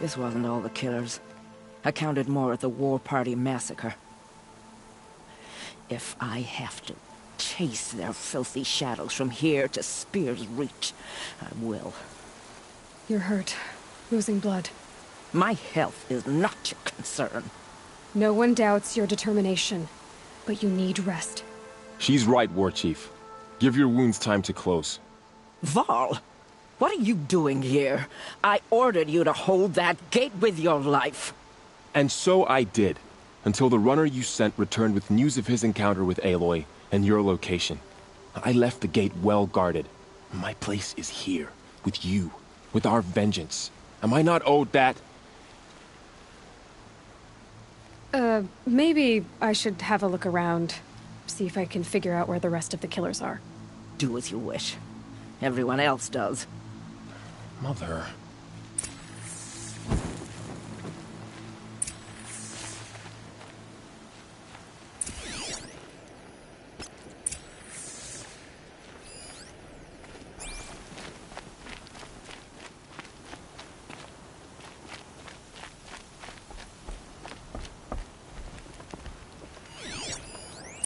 This wasn't all the killers. I counted more at the War Party massacre. If I have to chase their filthy shadows from here to Spear's Reach, I will. You're hurt. Losing blood. My health is not your concern. No one doubts your determination, but you need rest. She's right, War Chief. Give your wounds time to close. Varl, what are you doing here? I ordered you to hold that gate with your life. And so I did, until the runner you sent returned with news of his encounter with Aloy and your location. I left the gate well guarded. My place is here, with you, with our vengeance. Am I not owed that? Maybe I should have a look around. See if I can figure out where the rest of the killers are. Do as you wish. Everyone else does. Mother...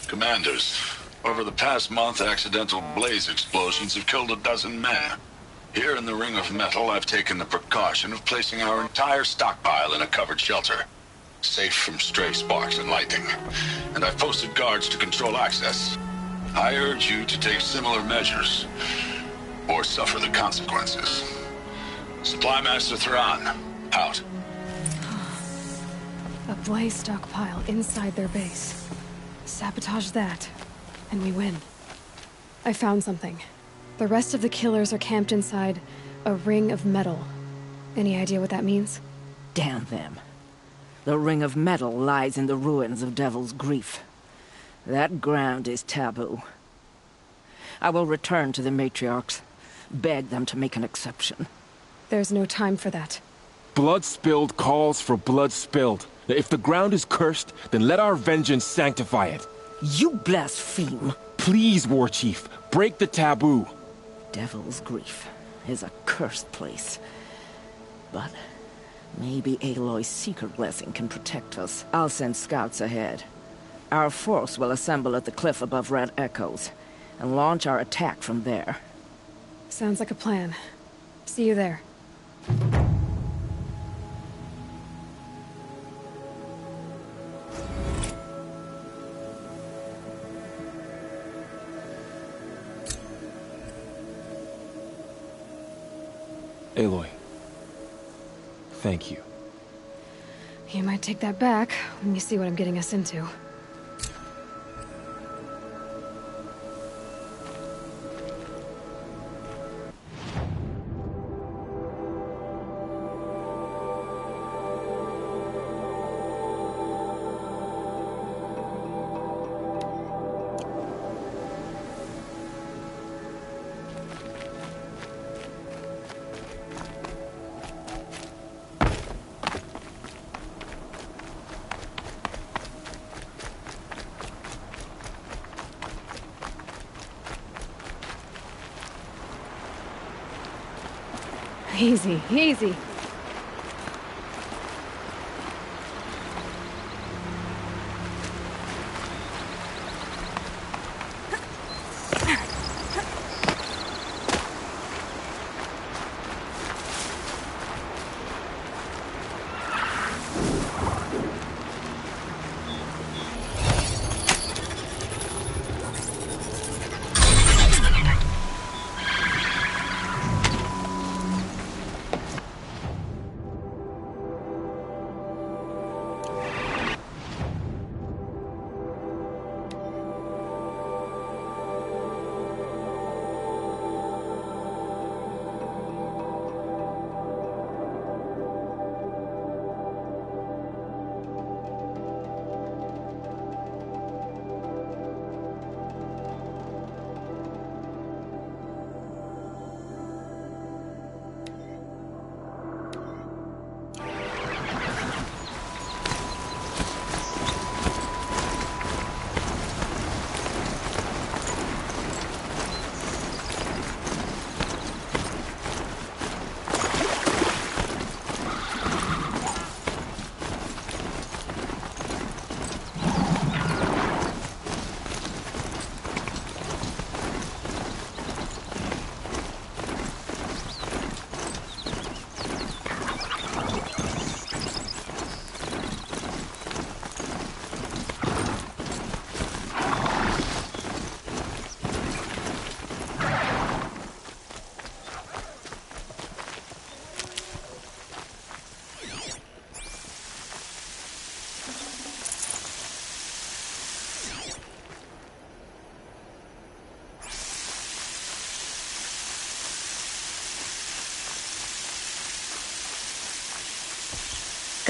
Commanders, over the past month, accidental blaze explosions have killed a dozen men. Here in the Ring of Metal, I've taken the precaution of placing our entire stockpile in a covered shelter, safe from stray sparks and lightning. And I've posted guards to control access. I urge you to take similar measures, or suffer the consequences. Supply Master Thrawn, out. A blaze stockpile inside their base. Sabotage that, and we win. I found something. The rest of the killers are camped inside a ring of metal. Any idea what that means? Damn them. The Ring of Metal lies in the ruins of Devil's Grief. That ground is taboo. I will return to the matriarchs, beg them to make an exception. There's no time for that. Blood spilled calls for blood spilled. If the ground is cursed, then let our vengeance sanctify it. You blaspheme. Please, War Chief, break the taboo. Devil's Grief is a cursed place. But maybe Aloy's secret blessing can protect us. I'll send scouts ahead. Our force will assemble at the cliff above Red Echoes, and launch our attack from there. Sounds like a plan. See you there. Aloy, thank you. You might take that back when you see what I'm getting us into. Easy, easy.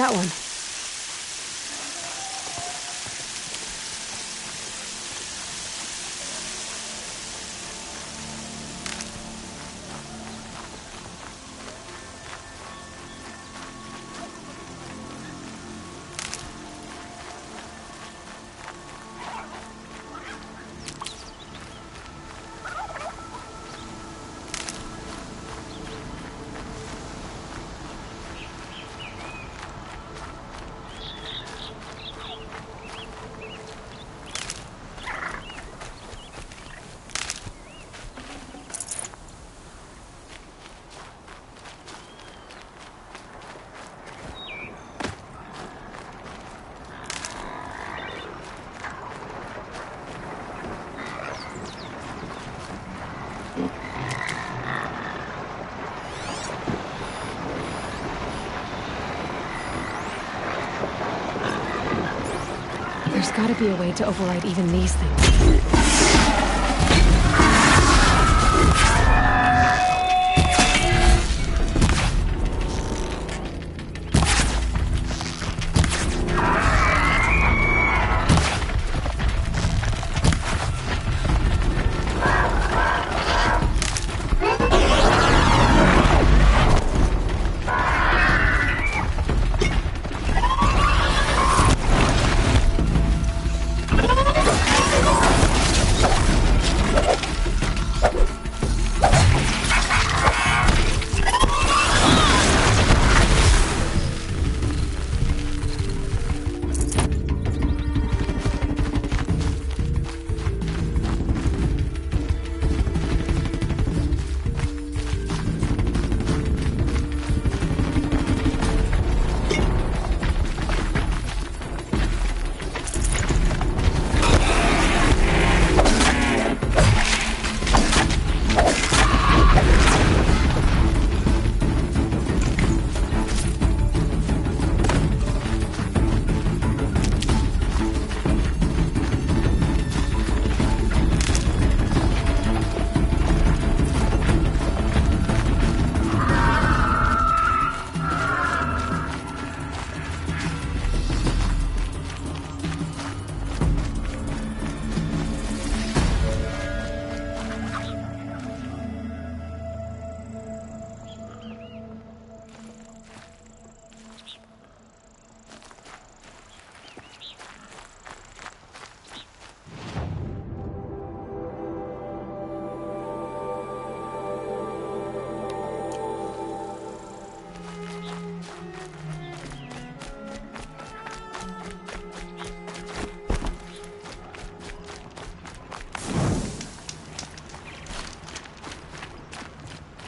Got one. There's gotta be a way to override even these things.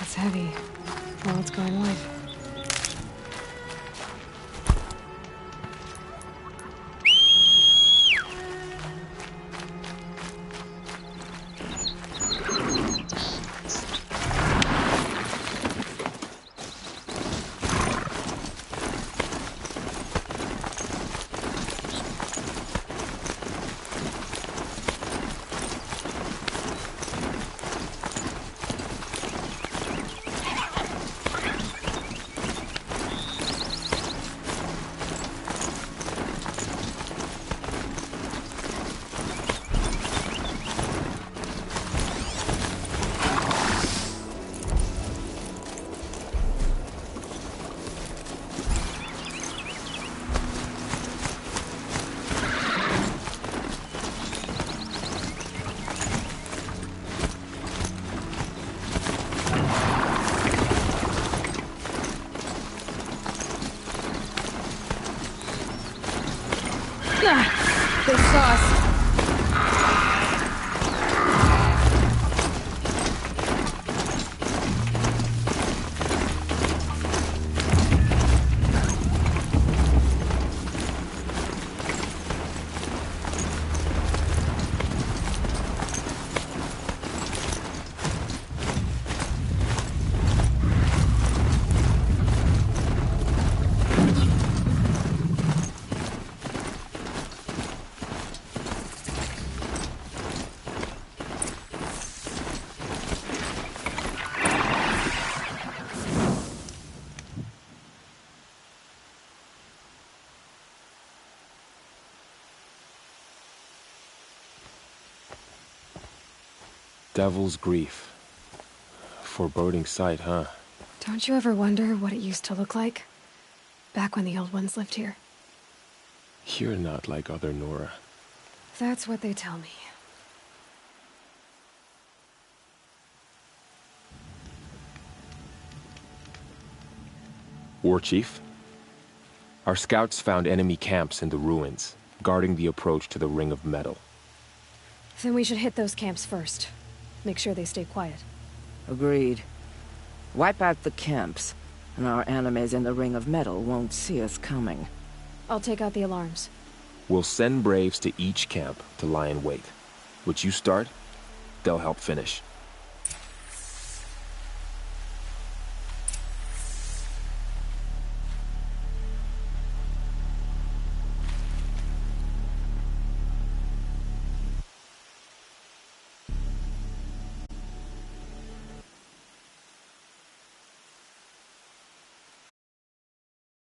It's heavy. Well, it's going light. Devil's Grief. Foreboding sight, huh? Don't you ever wonder what it used to look like? Back when the old ones lived here. You're not like other Nora. That's what they tell me. War Chief? Our scouts found enemy camps in the ruins, guarding the approach to the Ring of Metal. Then we should hit those camps first. Make sure they stay quiet. Agreed. Wipe out the camps, and our enemies in the Ring of Metal won't see us coming. I'll take out the alarms. We'll send Braves to each camp to lie in wait. Which you start, they'll help finish.